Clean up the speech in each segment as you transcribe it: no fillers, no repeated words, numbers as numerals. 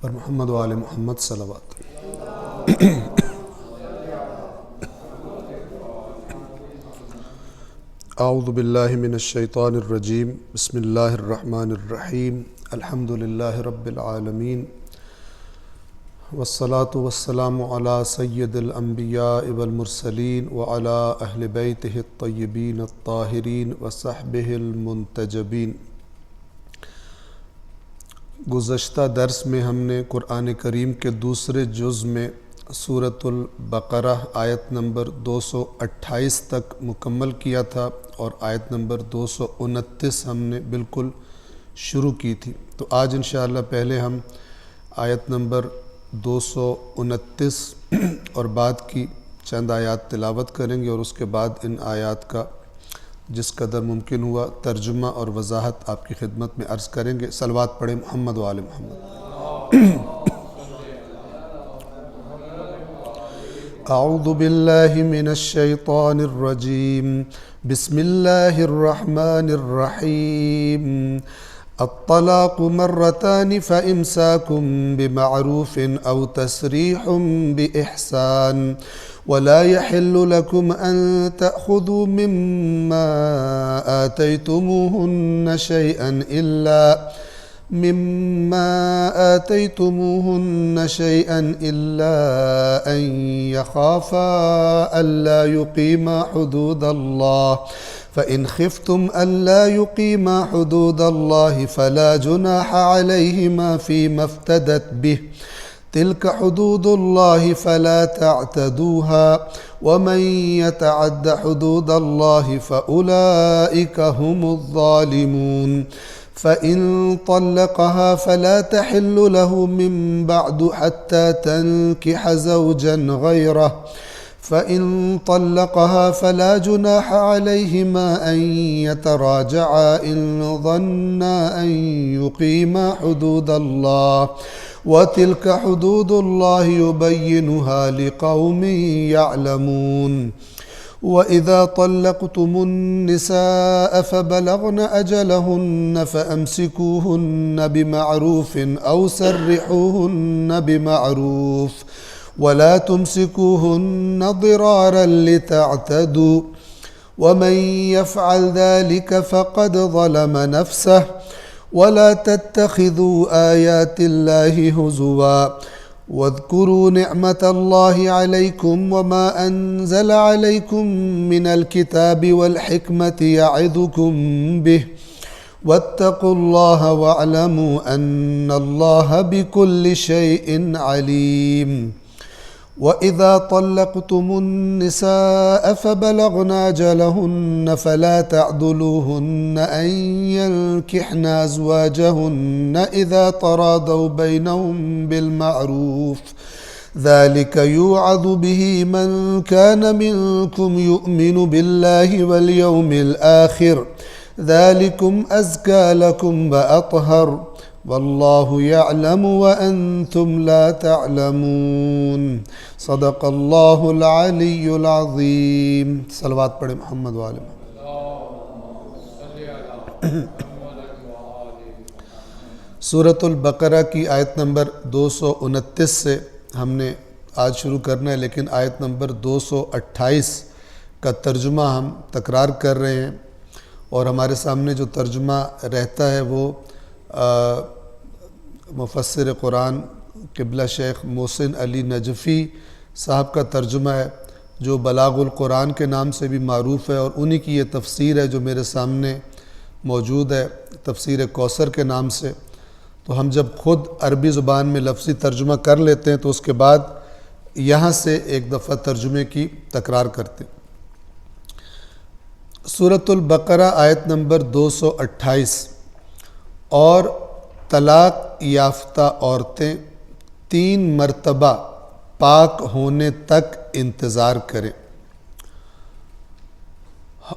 اور محمد و آل محمد صلوات۔ اعوذ باللہ من الشیطان الرجیم، بسم اللہ الرحمن الرحیم، الحمد للہ رب العالمین، والصلاة والسلام علی سید الانبیاء والمرسلین وعلی اہل بیتہ الطیبین الطاہرین وصحبہ المنتجبین۔ گزشتہ درس میں ہم نے قرآن کریم کے دوسرے جز میں سورۃ البقرہ آیت نمبر 228 تک مکمل کیا تھا، اور آیت نمبر 229 ہم نے بالکل شروع کی تھی۔ تو آج انشاءاللہ پہلے ہم آیت نمبر 229 اور بعد کی چند آیات تلاوت کریں گے، اور اس کے بعد ان آیات کا جس قدر ممکن ہوا ترجمہ اور وضاحت آپ کی خدمت میں عرض کریں گے۔ صلوات پڑھیں محمد و آل محمد۔ اعوذ باللہ من الشیطان الرجیم، بسم اللہ الرحمن الرحیم۔ الطلاق مرتان فإمساك بمعروف أو تسريح بإحسان ولا يحل لكم أن تأخذوا مما آتيتموهن شيئا إلا أن يخافا ألا يقيما حدود الله، فإن خفتم ألا يقيما حدود الله فلا جناح عليهما فيما افتدت به، تلك حدود الله فلا تعتدوها، ومن يتعد حدود الله فأولئك هم الظالمون۔ فإن طلقها فلا تحل له من بعد حتى تنكح زوجا غيره، فإن طلقها فلا جناح عليهما أن يتراجعا إن ظنا أن يقيما حدود الله، وتلك حدود الله يبينها لقوم يعلمون۔ وإذا طلقتم النساء فبلغن أجلهن فأمسكوهن بمعروف أو سرحوهن بمعروف، ولا تمسكوهن ضرارا لتعتدوا، ومن يفعل ذلك فقد ظلم نفسه، ولا تتخذوا آيات الله هزوا، واذكروا نعمة الله عليكم وما أنزل عليكم من الكتاب والحكمة يعظكم به، واتقوا الله واعلموا أن الله بكل شيء عليم۔ وإذا طلقتم النساء فبلغن أجلهن فلا تعضلوهن أن ينكحن أزواجهن إذا تراضوا بينهم بالمعروف، ذلك يوعظ به من كان منكم يؤمن بالله واليوم الآخر، ذلكم أزكى لكم وأطهر، واللہ یعلم وانتم لا تعلمون۔ صدق اللہ العلی العظیم۔ صلوات پڑھیں محمد و آل محمد۔ سورۃ البقرہ کی آیت نمبر 229 سے ہم نے آج شروع کرنا ہے، لیکن آیت نمبر 228 کا ترجمہ ہم تکرار کر رہے ہیں، اور ہمارے سامنے جو ترجمہ رہتا ہے وہ مفسر قرآن قبلہ شیخ محسن علی نجفی صاحب کا ترجمہ ہے، جو بلاغ القرآن کے نام سے بھی معروف ہے، اور انہی کی یہ تفسیر ہے جو میرے سامنے موجود ہے، تفسیر کوثر کے نام سے۔ تو ہم جب خود عربی زبان میں لفظی ترجمہ کر لیتے ہیں تو اس کے بعد یہاں سے ایک دفعہ ترجمے کی تکرار کرتے ہیں۔ سورۃ البقرہ آیت نمبر 228۔ اور طلاق یافتہ عورتیں 3 مرتبہ پاک ہونے تک انتظار کریں،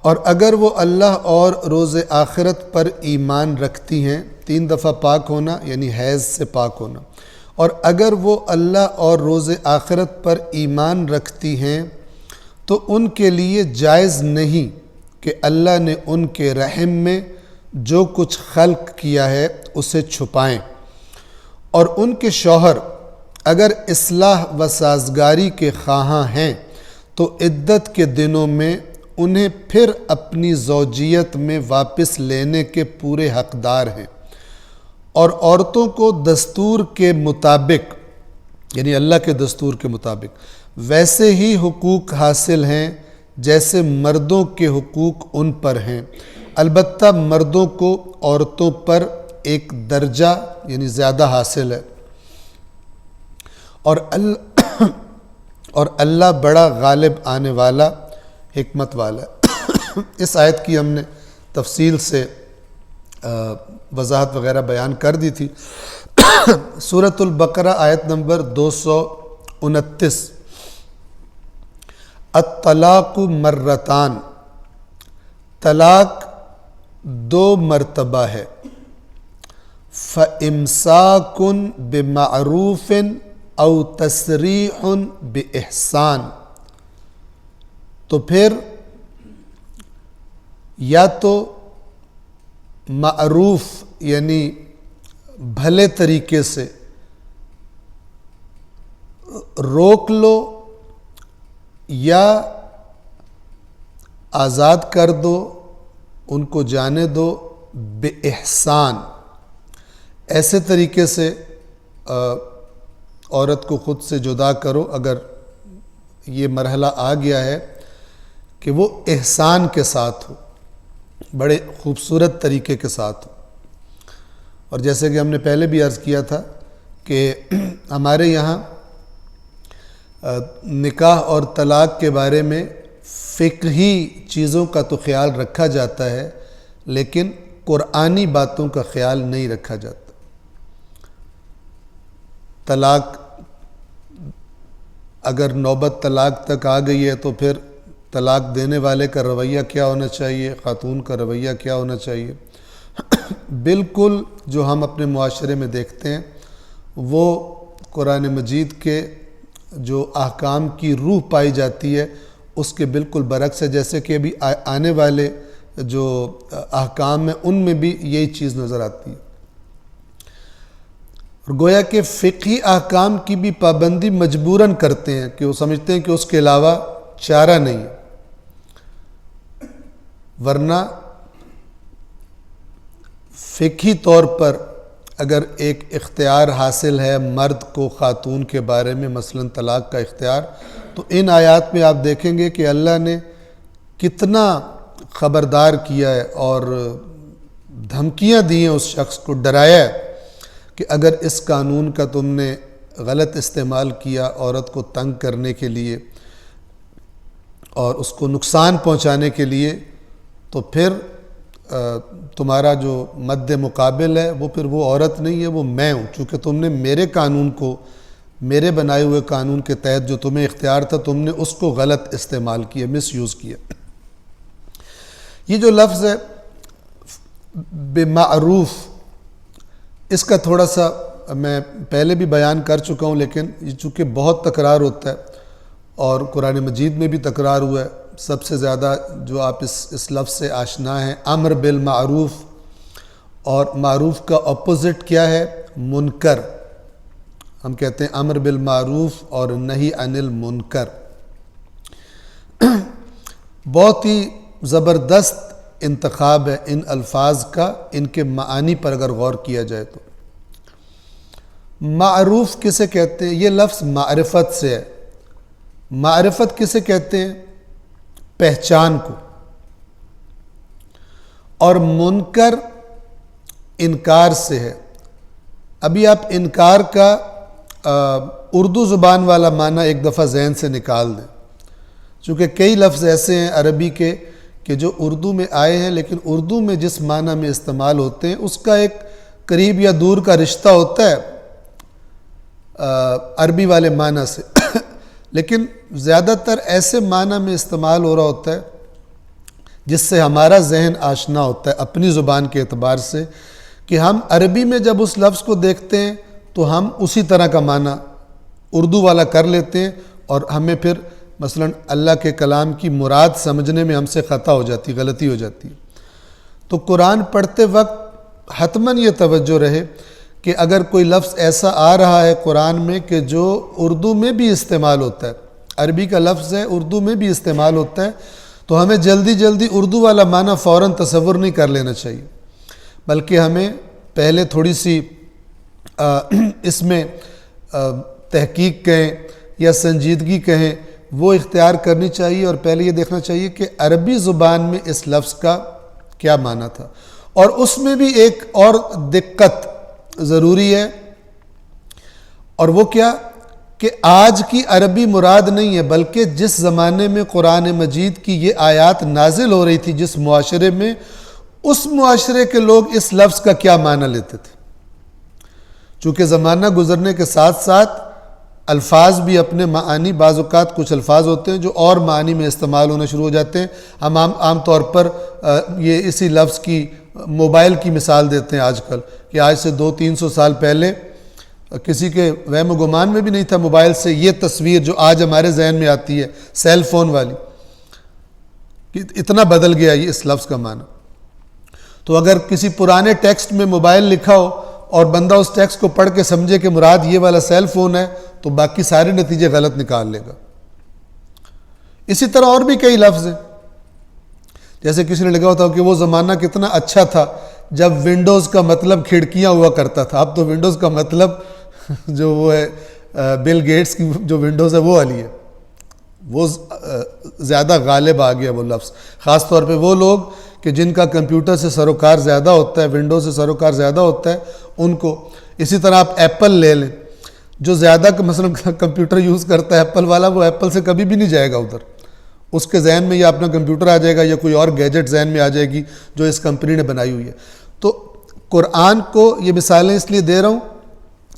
اور اگر وہ اللہ اور روز آخرت پر ایمان رکھتی ہیں، 3 دفعہ پاک ہونا یعنی حیض سے پاک ہونا، اور اگر وہ اللہ اور روز آخرت پر ایمان رکھتی ہیں تو ان کے لیے جائز نہیں کہ اللہ نے ان کے رحم میں جو کچھ خلق کیا ہے اسے چھپائیں، اور ان کے شوہر اگر اصلاح و سازگاری کے خواہاں ہیں تو عدت کے دنوں میں انہیں پھر اپنی زوجیت میں واپس لینے کے پورے حقدار ہیں، اور عورتوں کو دستور کے مطابق، یعنی اللہ کے دستور کے مطابق، ویسے ہی حقوق حاصل ہیں جیسے مردوں کے حقوق ان پر ہیں، البتہ مردوں کو عورتوں پر ایک درجہ یعنی زیادہ حاصل ہے، اور اللہ بڑا غالب آنے والا، حکمت والا ہے۔ اس آیت کی ہم نے تفصیل سے وضاحت وغیرہ بیان کر دی تھی۔ سورۃ البقرہ آیت نمبر 229، الطلاق مرتان، طلاق 2 مرتبہ ہے، فَإِمْسَاكٌ بِمَعْرُوفٍ أَوْ تَسْرِيحٌ بِإِحْسَان، تو پھر یا تو معروف یعنی بھلے طریقے سے روک لو یا آزاد کر دو، ان کو جانے دو، بے احسان، ایسے طریقے سے عورت کو خود سے جدا کرو اگر یہ مرحلہ آ گیا ہے کہ وہ احسان کے ساتھ ہو، بڑے خوبصورت طریقے کے ساتھ ہو۔ اور جیسے کہ ہم نے پہلے بھی عرض کیا تھا کہ ہمارے یہاں نکاح اور طلاق کے بارے میں فقہی چیزوں کا تو خیال رکھا جاتا ہے، لیکن قرآنی باتوں کا خیال نہیں رکھا جاتا۔ طلاق اگر نوبت طلاق تک آ گئی ہے تو پھر طلاق دینے والے کا رویہ کیا ہونا چاہیے، خاتون کا رویہ کیا ہونا چاہیے؟ بالکل جو ہم اپنے معاشرے میں دیکھتے ہیں وہ قرآن مجید کے جو احکام کی روح پائی جاتی ہے اس کے بالکل برعکس ہے، جیسے کہ ابھی آنے والے جو احکام ہیں ان میں بھی یہی چیز نظر آتی ہے۔ اور گویا کہ فقہی احکام کی بھی پابندی مجبوراً کرتے ہیں کہ وہ سمجھتے ہیں کہ اس کے علاوہ چارہ نہیں ہے، ورنہ فقہی طور پر اگر ایک اختیار حاصل ہے مرد کو خاتون کے بارے میں، مثلا طلاق کا اختیار، تو ان آیات میں آپ دیکھیں گے کہ اللہ نے کتنا خبردار کیا ہے اور دھمکیاں دی ہیں، اس شخص کو ڈرایا ہے کہ اگر اس قانون کا تم نے غلط استعمال کیا عورت کو تنگ کرنے کے لیے اور اس کو نقصان پہنچانے کے لیے، تو پھر تمہارا جو مد مقابل ہے وہ پھر وہ عورت نہیں ہے، وہ میں ہوں، چونکہ تم نے میرے قانون کو، میرے بنائے ہوئے قانون کے تحت جو تمہیں اختیار تھا تم نے اس کو غلط استعمال کیا، مس یوز کیا۔ یہ جو لفظ ہے بمعروف، اس کا تھوڑا سا میں پہلے بھی بیان کر چکا ہوں، لیکن یہ چونکہ بہت تکرار ہوتا ہے اور قرآن مجید میں بھی تکرار ہوا ہے، سب سے زیادہ جو آپ اس لفظ سے آشنا ہیں امر بالمعروف، اور معروف کا اپوزٹ کیا ہے؟ منکر۔ ہم کہتے ہیں امر بالمعروف اور نہی عن المنکر۔ بہت ہی زبردست انتخاب ہے ان الفاظ کا، ان کے معانی پر اگر غور کیا جائے تو۔ معروف کسے کہتے ہیں؟ یہ لفظ معرفت سے ہے۔ معرفت کسے کہتے ہیں؟ پہچان کو۔ اور منکر انکار سے ہے۔ ابھی آپ انکار کا اردو زبان والا معنی ایک دفعہ ذہن سے نکال دیں، چونکہ کئی لفظ ایسے ہیں عربی کے کہ جو اردو میں آئے ہیں لیکن اردو میں جس معنی میں استعمال ہوتے ہیں اس کا ایک قریب یا دور کا رشتہ ہوتا ہے عربی والے معنی سے، لیکن زیادہ تر ایسے معنی میں استعمال ہو رہا ہوتا ہے جس سے ہمارا ذہن آشنا ہوتا ہے اپنی زبان کے اعتبار سے، کہ ہم عربی میں جب اس لفظ کو دیکھتے ہیں تو ہم اسی طرح کا معنی اردو والا کر لیتے ہیں، اور ہمیں پھر مثلا اللہ کے کلام کی مراد سمجھنے میں ہم سے خطا ہو جاتی، غلطی ہو جاتی ہے۔ تو قرآن پڑھتے وقت حتماً یہ توجہ رہے کہ اگر کوئی لفظ ایسا آ رہا ہے قرآن میں کہ جو اردو میں بھی استعمال ہوتا ہے، عربی کا لفظ ہے اردو میں بھی استعمال ہوتا ہے، تو ہمیں جلدی جلدی اردو والا معنی فوراً تصور نہیں کر لینا چاہیے، بلکہ ہمیں پہلے تھوڑی سی اس میں تحقیق کہیں یا سنجیدگی کہیں وہ اختیار کرنی چاہیے، اور پہلے یہ دیکھنا چاہیے کہ عربی زبان میں اس لفظ کا کیا معنی تھا۔ اور اس میں بھی ایک اور دقت ضروری ہے، اور وہ کیا کہ آج کی عربی مراد نہیں ہے، بلکہ جس زمانے میں قرآن مجید کی یہ آیات نازل ہو رہی تھی جس معاشرے میں، اس معاشرے کے لوگ اس لفظ کا کیا معنی لیتے تھے۔ چونکہ زمانہ گزرنے کے ساتھ ساتھ الفاظ بھی اپنے معانی، بعض اوقات کچھ الفاظ ہوتے ہیں جو اور معانی میں استعمال ہونا شروع ہو جاتے ہیں۔ ہم عام طور پر یہ اسی لفظ کی موبائل کی مثال دیتے ہیں آج کل، کہ آج سے 200-300 سال پہلے کسی کے وہم و گمان میں بھی نہیں تھا موبائل سے یہ تصویر جو آج ہمارے ذہن میں آتی ہے سیل فون والی، کہ اتنا بدل گیا یہ اس لفظ کا معنی۔ تو اگر کسی پرانے ٹیکسٹ میں موبائل لکھا ہو اور بندہ اس ٹیکسٹ کو پڑھ کے سمجھے کہ مراد یہ والا سیل فون ہے، تو باقی سارے نتیجے غلط نکال لے گا۔ اسی طرح اور بھی کئی لفظ ہیں، جیسے کسی نے لکھا ہوتا کہ وہ زمانہ کتنا اچھا تھا جب ونڈوز کا مطلب کھڑکیاں ہوا کرتا تھا، اب تو ونڈوز کا مطلب جو وہ ہے بل گیٹس کی جو ونڈوز ہے وہ والی ہے، وہ زیادہ غالب آ گیا وہ لفظ، خاص طور پہ وہ لوگ کہ جن کا کمپیوٹر سے سروکار زیادہ ہوتا ہے، ونڈوز سے سروکار زیادہ ہوتا ہے ان کو۔ اسی طرح آپ ایپل لے لیں، جو زیادہ مثلا کمپیوٹر یوز کرتا ہے ایپل والا، وہ ایپل سے کبھی بھی نہیں جائے گا ادھر، اس کے ذہن میں یا اپنا کمپیوٹر آ جائے گا یا کوئی اور گیجٹ ذہن میں آ جائے گی جو اس کمپنی نے بنائی ہوئی ہے۔ تو قرآن کو یہ مثالیں اس لیے دے رہا ہوں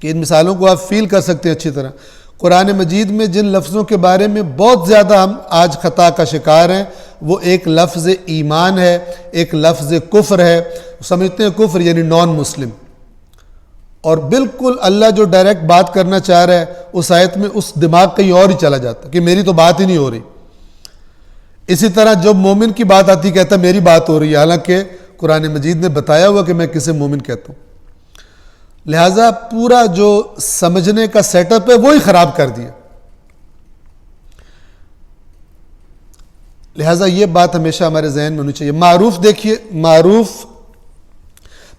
کہ ان مثالوں کو آپ فیل کر سکتے ہیں اچھی طرح۔ قرآن مجید میں جن لفظوں کے بارے میں بہت زیادہ ہم آج خطا کا شکار ہیں، وہ ایک لفظ ایمان ہے، ایک لفظ کفر ہے، سمجھتے ہیں کفر یعنی نان مسلم، اور بالکل اللہ جو ڈائریکٹ بات کرنا چاہ رہا ہے اس آیت میں اس دماغ کہیں اور ہی چلا جاتا کہ میری تو بات ہی نہیں ہو رہی۔ اسی طرح جب مومن کی بات آتی کہتا میری بات ہو رہی ہے، حالانکہ قرآن مجید نے بتایا ہوا کہ میں کسے مومن کہتا ہوں۔ لہٰذا پورا جو سمجھنے کا سیٹ اپ ہے وہی خراب کر دیا۔ لہٰذا یہ بات ہمیشہ ہمارے ذہن میں ہونی چاہیے۔ معروف دیکھیے، معروف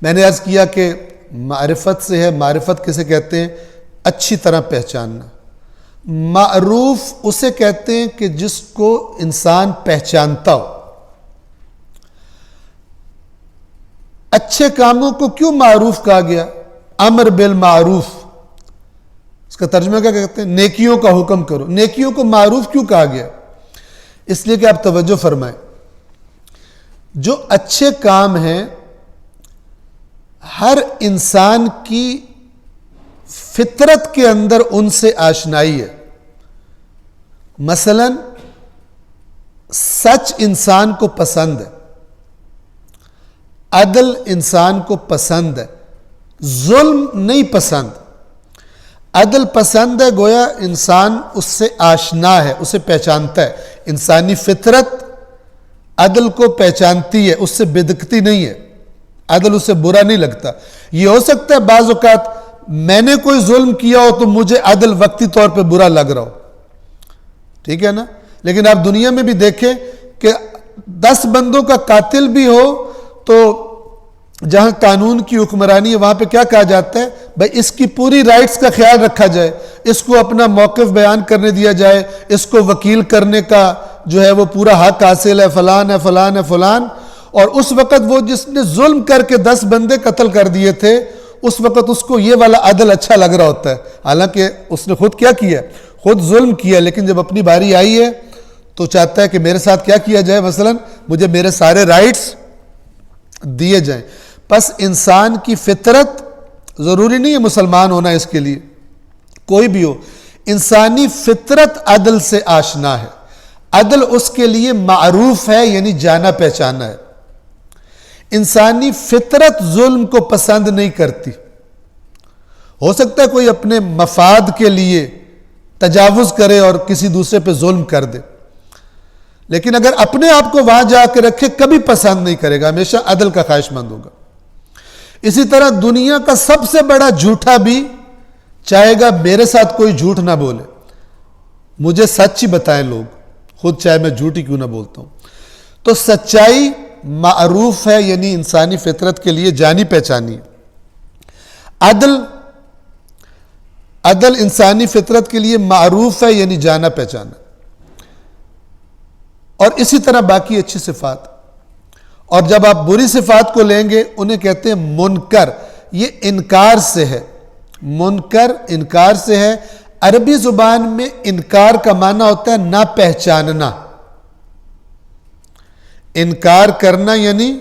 میں نے عرض کیا کہ معرفت سے ہے، معرفت کسے کہتے ہیں؟ اچھی طرح پہچاننا۔ معروف اسے کہتے ہیں کہ جس کو انسان پہچانتا ہو۔ اچھے کاموں کو کیوں معروف کہا گیا؟ امر بالمعروف، اس کا ترجمہ کیا کہتے ہیں؟ نیکیوں کا حکم کرو۔ نیکیوں کو معروف کیوں کہا گیا؟ اس لیے کہ آپ توجہ فرمائیں، جو اچھے کام ہیں ہر انسان کی فطرت کے اندر ان سے آشنائی ہے۔ مثلا سچ انسان کو پسند ہے، عدل انسان کو پسند ہے، ظلم نہیں پسند۔ عدل پسند ہے، گویا انسان اس سے آشنا ہے، اسے پہچانتا ہے۔ انسانی فطرت عدل کو پہچانتی ہے، اس سے بدکتی نہیں ہے، عدل اسے برا نہیں لگتا۔ یہ ہو سکتا ہے بعض اوقات میں نے کوئی ظلم کیا ہو تو مجھے عدل وقتی طور پہ برا لگ رہا ہو، ٹھیک ہے نا؟ لیکن آپ دنیا میں بھی دیکھیں کہ 10 بندوں کا قاتل بھی ہو تو جہاں قانون کی حکمرانی ہے وہاں پہ کیا کہا جاتا ہے؟ بھائی اس کی پوری رائٹس کا خیال رکھا جائے، اس کو اپنا موقف بیان کرنے دیا جائے، اس کو وکیل کرنے کا جو ہے وہ پورا حق حاصل ہے، فلان ہے فلان ہے فلان۔ اور اس وقت وہ جس نے ظلم کر کے 10 بندے قتل کر دیے تھے، اس وقت اس کو یہ والا عدل اچھا لگ رہا ہوتا ہے، حالانکہ اس نے خود کیا کیا؟ خود ظلم کیا، لیکن جب اپنی باری آئی ہے تو چاہتا ہے کہ میرے ساتھ کیا کیا جائے، مثلا مجھے میرے سارے رائٹس دیے جائیں۔ پس انسان کی فطرت، ضروری نہیں ہے مسلمان ہونا اس کے لیے، کوئی بھی ہو، انسانی فطرت عدل سے آشنا ہے، عدل اس کے لیے معروف ہے، یعنی جانا پہچانا ہے۔ انسانی فطرت ظلم کو پسند نہیں کرتی۔ ہو سکتا ہے کوئی اپنے مفاد کے لیے تجاوز کرے اور کسی دوسرے پہ ظلم کر دے، لیکن اگر اپنے آپ کو وہاں جا کے رکھے کبھی پسند نہیں کرے گا، ہمیشہ عدل کا خواہش مند ہوگا۔ اسی طرح دنیا کا سب سے بڑا جھوٹا بھی چاہے گا میرے ساتھ کوئی جھوٹ نہ بولے، مجھے سچ ہی بتائیں لوگ، خود چاہے میں جھوٹ ہی کیوں نہ بولتا ہوں۔ تو سچائی معروف ہے، یعنی انسانی فطرت کے لیے جانی پہچانی ہے۔ عدل انسانی فطرت کے لیے معروف ہے، یعنی جانا پہچانا، اور اسی طرح باقی اچھی صفات۔ اور جب آپ بری صفات کو لیں گے انہیں کہتے ہیں منکر، یہ انکار سے ہے، منکر انکار سے ہے۔ عربی زبان میں انکار کا معنی ہوتا ہے نہ پہچاننا، انکار کرنا یعنی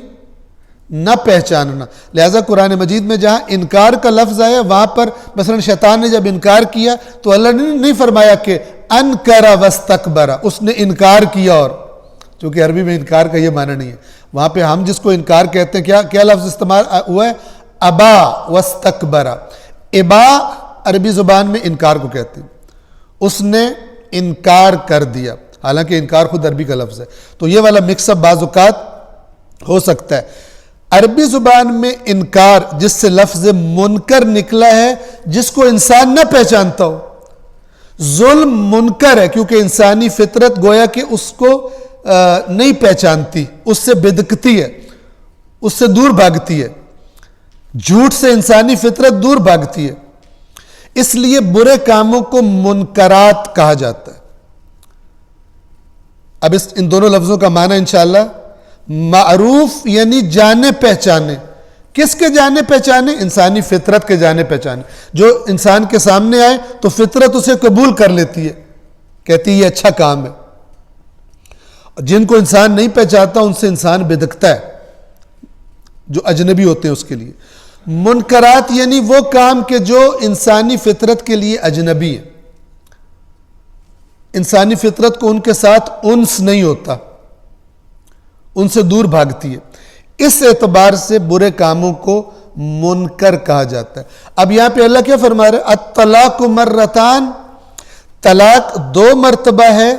نہ پہچاننا۔ لہذا قرآن مجید میں جہاں انکار کا لفظ آیا وہاں پر مثلا شیطان نے جب انکار کیا تو اللہ نے نہیں فرمایا کہ انکر واستکبر، اس نے انکار کیا، اور چونکہ عربی میں انکار کا یہ معنی نہیں ہے، وہاں پہ ہم جس کو انکار کہتے ہیں کیا لفظ استعمال ہوا ہے؟ ابا واستکبر۔ ابا عربی زبان میں انکار کو کہتے ہیں، اس نے انکار کر دیا، حالانکہ انکار خود عربی کا لفظ ہے۔ تو یہ والا مکس اپ بعض اوقات ہو سکتا ہے۔ عربی زبان میں انکار جس سے لفظ منکر نکلا ہے، جس کو انسان نہ پہچانتا ہو۔ ظلم منکر ہے کیونکہ انسانی فطرت گویا کہ اس کو نہیں پہچانتی، اس سے بدکتی ہے، اس سے دور بھاگتی ہے۔ جھوٹ سے انسانی فطرت دور بھاگتی ہے، اس لیے برے کاموں کو منکرات کہا جاتا ہے۔ اب ان دونوں لفظوں کا معنی انشاءاللہ، معروف یعنی جانے پہچانے۔ کس کے جانے پہچانے؟ انسانی فطرت کے جانے پہچانے۔ جو انسان کے سامنے آئے تو فطرت اسے قبول کر لیتی ہے، کہتی ہے یہ اچھا کام ہے۔ جن کو انسان نہیں پہچانتا ان سے انسان بدکتا ہے، جو اجنبی ہوتے ہیں اس کے لیے۔ منکرات یعنی وہ کام کہ جو انسانی فطرت کے لیے اجنبی ہے، انسانی فطرت کو ان کے ساتھ انس نہیں ہوتا، ان سے دور بھاگتی ہے، اس اعتبار سے برے کاموں کو منکر کہا جاتا ہے۔ اب یہاں پہ اللہ کیا فرما رہے ہیں؟ الطلاق مرتان، طلاق 2 مرتبہ ہے،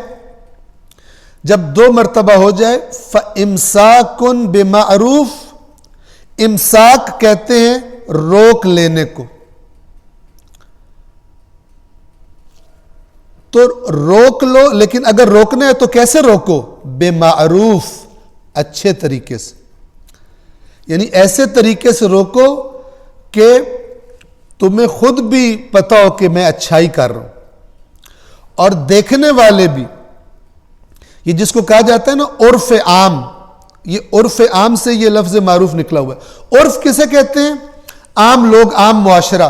جب 2 مرتبہ ہو جائے فَإِمْسَاكٌ بِمَعْرُوف، امساک کہتے ہیں روک لینے کو، تو روک لو، لیکن اگر روکنا ہے تو کیسے روکو؟ بمعروف، اچھے طریقے سے، یعنی ایسے طریقے سے روکو کہ تمہیں خود بھی پتا ہو کہ میں اچھائی کر رہا ہوں، اور دیکھنے والے بھی۔ یہ جس کو کہا جاتا ہے نا عرف عام، یہ عرف عام سے یہ لفظ معروف نکلا ہوا ہے۔ عرف کسے کہتے ہیں؟ عام لوگ، عام معاشرہ۔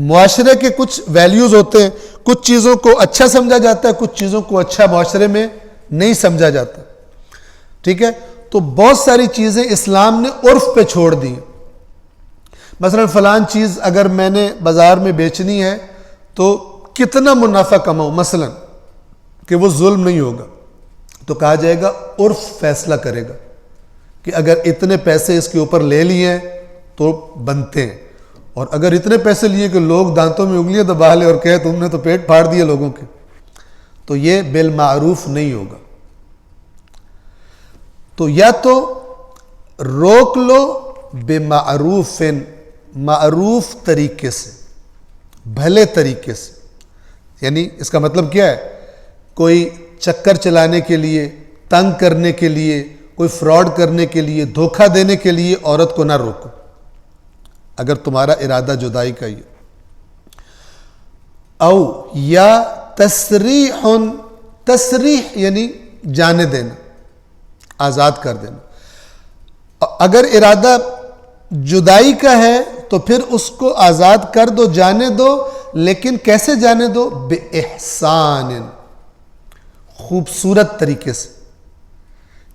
معاشرے کے کچھ ویلیوز ہوتے ہیں، کچھ چیزوں کو اچھا سمجھا جاتا ہے، کچھ چیزوں کو اچھا معاشرے میں نہیں سمجھا جاتا، ٹھیک ہے؟ تو بہت ساری چیزیں اسلام نے عرف پہ چھوڑ دی۔ مثلا فلان چیز اگر میں نے بازار میں بیچنی ہے تو کتنا منافع کماؤں، مثلا کہ وہ ظلم نہیں ہوگا، تو کہا جائے گا عرف فیصلہ کرے گا کہ اگر اتنے پیسے اس کے اوپر لے لیے ہیں تو بنتے ہیں، اور اگر اتنے پیسے لیے کہ لوگ دانتوں میں انگلیاں دبا لے اور کہے تم نے تو پیٹ پھاڑ دیے لوگوں کے، تو یہ بالمعروف نہیں ہوگا۔ تو یا تو روک لو بمعروف، معروف طریقے سے، بھلے طریقے سے، یعنی اس کا مطلب کیا ہے؟ کوئی چکر چلانے کے لیے، تنگ کرنے کے لیے، کوئی فراڈ کرنے کے لیے، دھوکہ دینے کے لیے عورت کو نہ روکو اگر تمہارا ارادہ جدائی کا ہی ہے۔ او یا تسریح، تسریح یعنی جانے دینا، آزاد کر دینا۔ اگر ارادہ جدائی کا ہے تو پھر اس کو آزاد کر دو، جانے دو، لیکن کیسے جانے دو؟ بِإِحْسَانٍ، خوبصورت طریقے سے،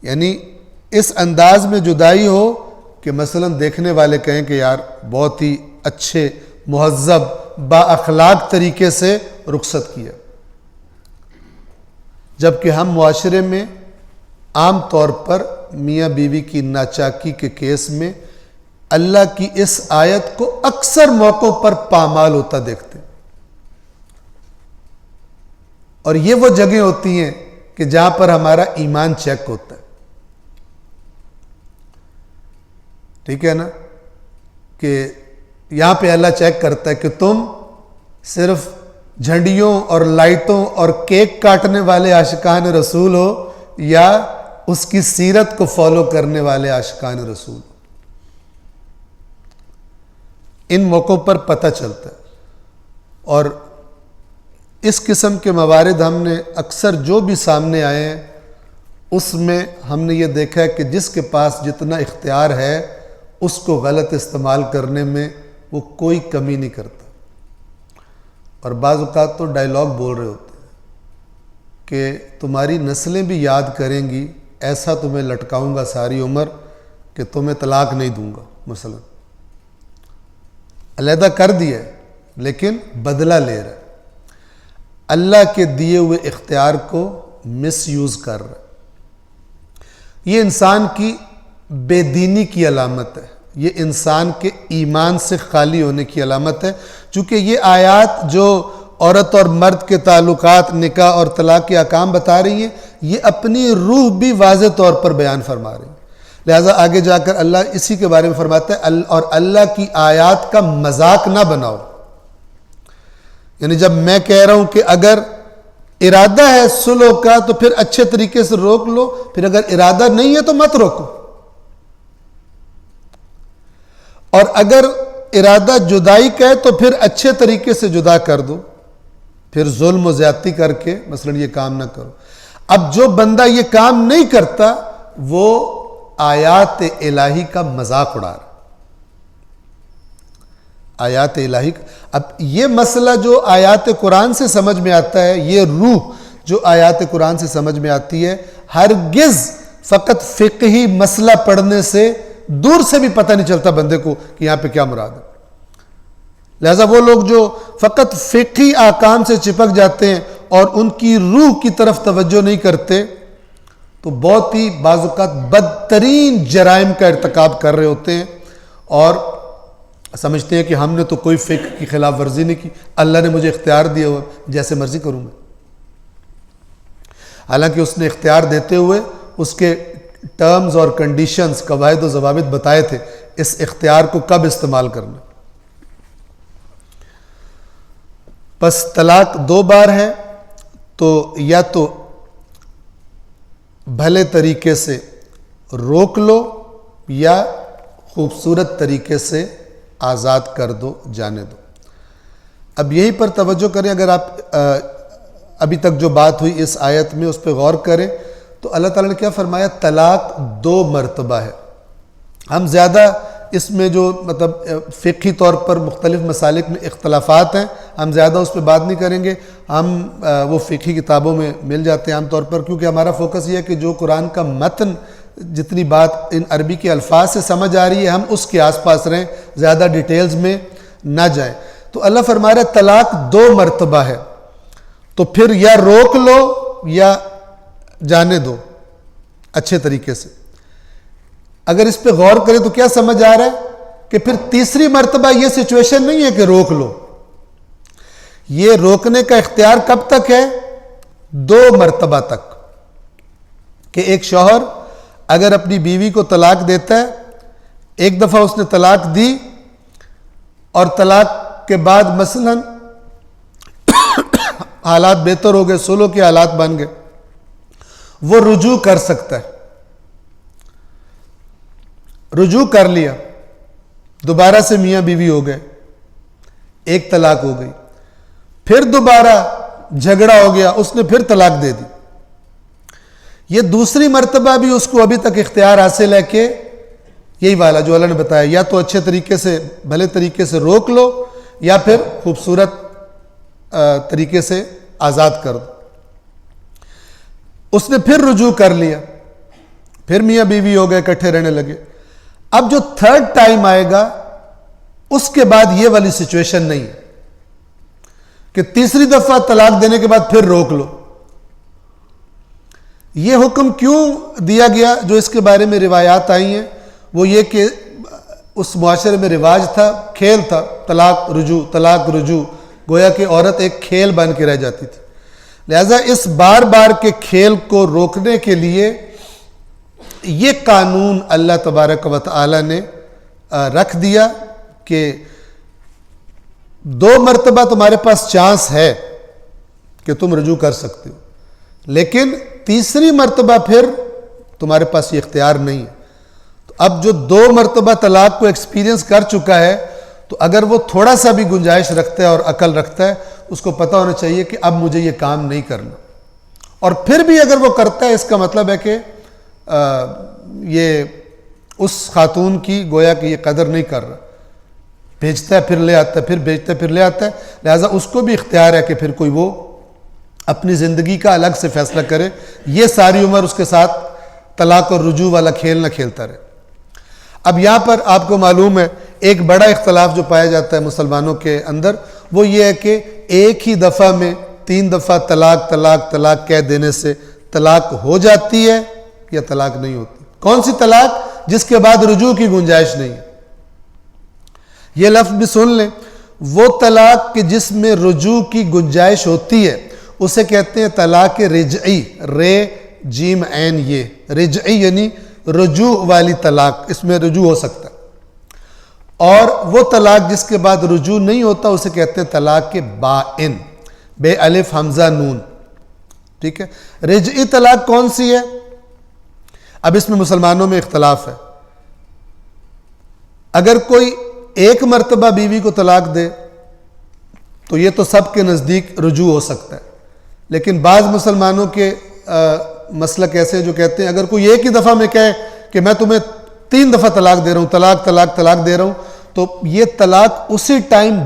یعنی اس انداز میں جدائی ہو کہ مثلا دیکھنے والے کہیں کہ یار بہت ہی اچھے، مہذب، با اخلاق طریقے سے رخصت کیا۔ جبکہ ہم معاشرے میں عام طور پر میاں بیوی کی ناچاکی کے کیس میں اللہ کی اس آیت کو اکثر موقعوں پر پامال ہوتا دیکھتے ہیں، اور یہ وہ جگہیں ہوتی ہیں کہ جہاں پر ہمارا ایمان چیک ہوتا ہے، ٹھیک ہے نا؟ کہ یہاں پہ اللہ چیک کرتا ہے کہ تم صرف جھنڈیوں اور لائٹوں اور کیک کاٹنے والے عاشقان رسول ہو یا اس کی سیرت کو فالو کرنے والے عاشقان رسول. ان موقعوں پر پتہ چلتا ہے. اور اس قسم کے موارد ہم نے اکثر جو بھی سامنے آئے ہیں اس میں ہم نے یہ دیکھا ہے کہ جس کے پاس جتنا اختیار ہے اس کو غلط استعمال کرنے میں وہ کوئی کمی نہیں کرتا. اور بعض اوقات تو ڈائیلاگ بول رہے ہوتے ہیں کہ تمہاری نسلیں بھی یاد کریں گی، ایسا تمہیں لٹکاؤں گا ساری عمر کہ تمہیں طلاق نہیں دوں گا. مثلا علیحدہ کر دیا ہے لیکن بدلہ لے رہا ہے، اللہ کے دیے ہوئے اختیار کو مس یوز کر رہا ہے. یہ انسان کی بے دینی کی علامت ہے، یہ انسان کے ایمان سے خالی ہونے کی علامت ہے. چونکہ یہ آیات جو عورت اور مرد کے تعلقات، نکاح اور طلاق کے احکام بتا رہی ہیں، یہ اپنی روح بھی واضح طور پر بیان فرما رہی ہیں. لہٰذا آگے جا کر اللہ اسی کے بارے میں فرماتا ہے اور اللہ کی آیات کا مذاق نہ بناؤ. یعنی جب میں کہہ رہا ہوں کہ اگر ارادہ ہے صلح کا تو پھر اچھے طریقے سے روک لو، پھر اگر ارادہ نہیں ہے تو مت روکو. اور اگر ارادہ جدائی کا ہے تو پھر اچھے طریقے سے جدا کر دو، پھر ظلم و زیادتی کر کے مثلا یہ کام نہ کرو. اب جو بندہ یہ کام نہیں کرتا وہ آیات الہی کا مذاق اڑا رہا. آیات الہی کا اب یہ مسئلہ جو آیات قرآن سے سمجھ میں آتا ہے، یہ روح جو آیات قرآن سے سمجھ میں آتی ہے، ہرگز فقط فقہی مسئلہ پڑھنے سے دور سے بھی پتہ نہیں چلتا بندے کو کہ یہاں پہ کیا مراد ہے. لہذا وہ لوگ جو فقط فقہی احکام سے چپک جاتے ہیں اور ان کی روح کی طرف توجہ نہیں کرتے تو بہت ہی بعض اوقات بدترین جرائم کا ارتکاب کر رہے ہوتے ہیں اور سمجھتے ہیں کہ ہم نے تو کوئی فقہ کی خلاف ورزی نہیں کی، اللہ نے مجھے اختیار دیا ہوا جیسے مرضی کروں گا. حالانکہ اس نے اختیار دیتے ہوئے اس کے ٹرمز اور کنڈیشنز، قواعد و ضوابط بتائے تھے اس اختیار کو کب استعمال کرنا. بس طلاق 2 بار ہے تو یا تو بھلے طریقے سے روک لو یا خوبصورت طریقے سے آزاد کر دو، جانے دو. اب یہیں پر توجہ کریں، اگر آپ ابھی تک جو بات ہوئی اس آیت میں اس پہ غور کریں تو اللہ تعالیٰ نے کیا فرمایا؟ طلاق 2 مرتبہ ہے. ہم زیادہ اس میں جو مطلب فقہی طور پر مختلف مسالک میں اختلافات ہیں، ہم زیادہ اس پہ بات نہیں کریں گے. ہم وہ فقہی کتابوں میں مل جاتے ہیں عام طور پر، کیونکہ ہمارا فوکس یہ ہے کہ جو قرآن کا متن جتنی بات ان عربی کے الفاظ سے سمجھ آ رہی ہے ہم اس کے آس پاس رہیں، زیادہ ڈیٹیلز میں نہ جائیں. تو اللہ فرما رہا ہے طلاق 2 مرتبہ ہے تو پھر یا روک لو یا جانے دو اچھے طریقے سے. اگر اس پہ غور کریں تو کیا سمجھ آ رہا ہے کہ پھر تیسری مرتبہ یہ سچویشن نہیں ہے کہ روک لو. یہ روکنے کا اختیار کب تک ہے؟ 2 مرتبہ تک. کہ ایک شوہر اگر اپنی بیوی کو طلاق دیتا ہے، ایک دفعہ اس نے طلاق دی اور طلاق کے بعد مثلا حالات بہتر ہو گئے، صلح کے حالات بن گئے، وہ رجوع کر سکتا ہے. رجوع کر لیا، دوبارہ سے میاں بیوی ہو گئے، ایک طلاق ہو گئی، پھر دوبارہ جھگڑا ہو گیا، اس نے پھر طلاق دے دی. یہ دوسری مرتبہ بھی اس کو ابھی تک اختیار حاصل ہے کہ یہی والا جو اللہ نے بتایا، یا تو اچھے طریقے سے بھلے طریقے سے روک لو یا پھر خوبصورت طریقے سے آزاد کر دو. اس نے پھر رجوع کر لیا، پھر میاں بیوی ہو گئے، اکٹھے رہنے لگے. اب جو 3rd ٹائم آئے گا اس کے بعد یہ والی سچویشن نہیں ہے کہ تیسری دفعہ طلاق دینے کے بعد پھر روک لو. یہ حکم کیوں دیا گیا؟ جو اس کے بارے میں روایات آئی ہیں وہ یہ کہ اس معاشرے میں رواج تھا، کھیل تھا، طلاق رجوع، گویا کہ عورت ایک کھیل بن کے رہ جاتی تھی. لہذا اس بار بار کے کھیل کو روکنے کے لیے یہ قانون اللہ تبارک و تعالی نے رکھ دیا کہ 2 مرتبہ تمہارے پاس چانس ہے کہ تم رجوع کر سکتے ہو، لیکن تیسری مرتبہ پھر تمہارے پاس یہ اختیار نہیں ہے. تو اب جو 2 مرتبہ طلاق کو ایکسپیرینس کر چکا ہے، تو اگر وہ تھوڑا سا بھی گنجائش رکھتا ہے اور عقل رکھتا ہے، اس کو پتہ ہونا چاہیے کہ اب مجھے یہ کام نہیں کرنا. اور پھر بھی اگر وہ کرتا ہے، اس کا مطلب ہے کہ یہ اس خاتون کی گویا کہ یہ قدر نہیں کر رہا. بھیجتا ہے پھر لے آتا ہے، پھر بھیجتا ہے پھر لے آتا ہے، لہٰذا اس کو بھی اختیار ہے کہ پھر کوئی وہ اپنی زندگی کا الگ سے فیصلہ کرے، یہ ساری عمر اس کے ساتھ طلاق اور رجوع والا کھیل نہ کھیلتا رہے. اب یہاں پر آپ کو معلوم ہے ایک بڑا اختلاف جو پایا جاتا ہے مسلمانوں کے اندر، وہ یہ ہے کہ ایک ہی دفعہ میں 3 دفعہ طلاق طلاق طلاق کہہ دینے سے طلاق ہو جاتی ہے یا طلاق نہیں ہوتی. کون سی طلاق؟ جس کے بعد رجوع کی گنجائش نہیں ہے. یہ لفظ بھی سن لیں، وہ طلاق کہ جس میں رجوع کی گنجائش ہوتی ہے اسے کہتے ہیں طلاق رجعی. رے جیم عین، یہ رجعی یعنی رجوع والی طلاق، اس میں رجوع ہو سکتا ہے. اور وہ طلاق جس کے بعد رجوع نہیں ہوتا اسے کہتے ہیں طلاق بائن، بے الف حمزہ نون. ٹھیک ہے. رجعی طلاق کون سی ہے؟ اب اس میں مسلمانوں میں اختلاف ہے. اگر کوئی 1 مرتبہ بیوی کو طلاق دے تو یہ تو سب کے نزدیک رجوع ہو سکتا ہے، لیکن بعض مسلمانوں کے مسلک ایسے ہیں جو کہتے ہیں اگر کوئی ایک ہی دفعہ میں کہے کہ میں تمہیں 3 دفعہ طلاق دے رہا ہوں، طلاق طلاق طلاق دے رہا ہوں، تو یہ طلاق اسی ٹائم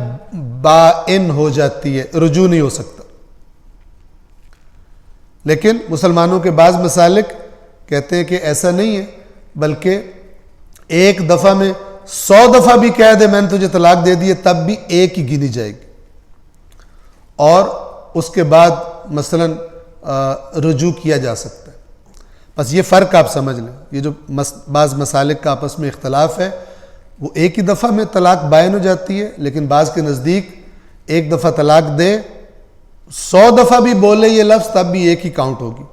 بائن ہو جاتی ہے، رجوع نہیں ہو سکتا. لیکن مسلمانوں کے بعض مسالک کہتے ہیں کہ ایسا نہیں ہے، بلکہ ایک دفعہ میں 100 دفعہ بھی کہہ دے میں نے تجھے طلاق دے دی ہے تب بھی ایک ہی گنی جائے گی، اور اس کے بعد مثلا رجوع کیا جا سکتا ہے. بس یہ فرق آپ سمجھ لیں. یہ جو بعض مسالک کا آپس میں اختلاف ہے، وہ ایک ہی دفعہ میں طلاق بائن ہو جاتی ہے، لیکن بعض کے نزدیک ایک دفعہ طلاق دے 100 دفعہ بھی بولے یہ لفظ تب بھی ایک ہی کاؤنٹ ہوگی.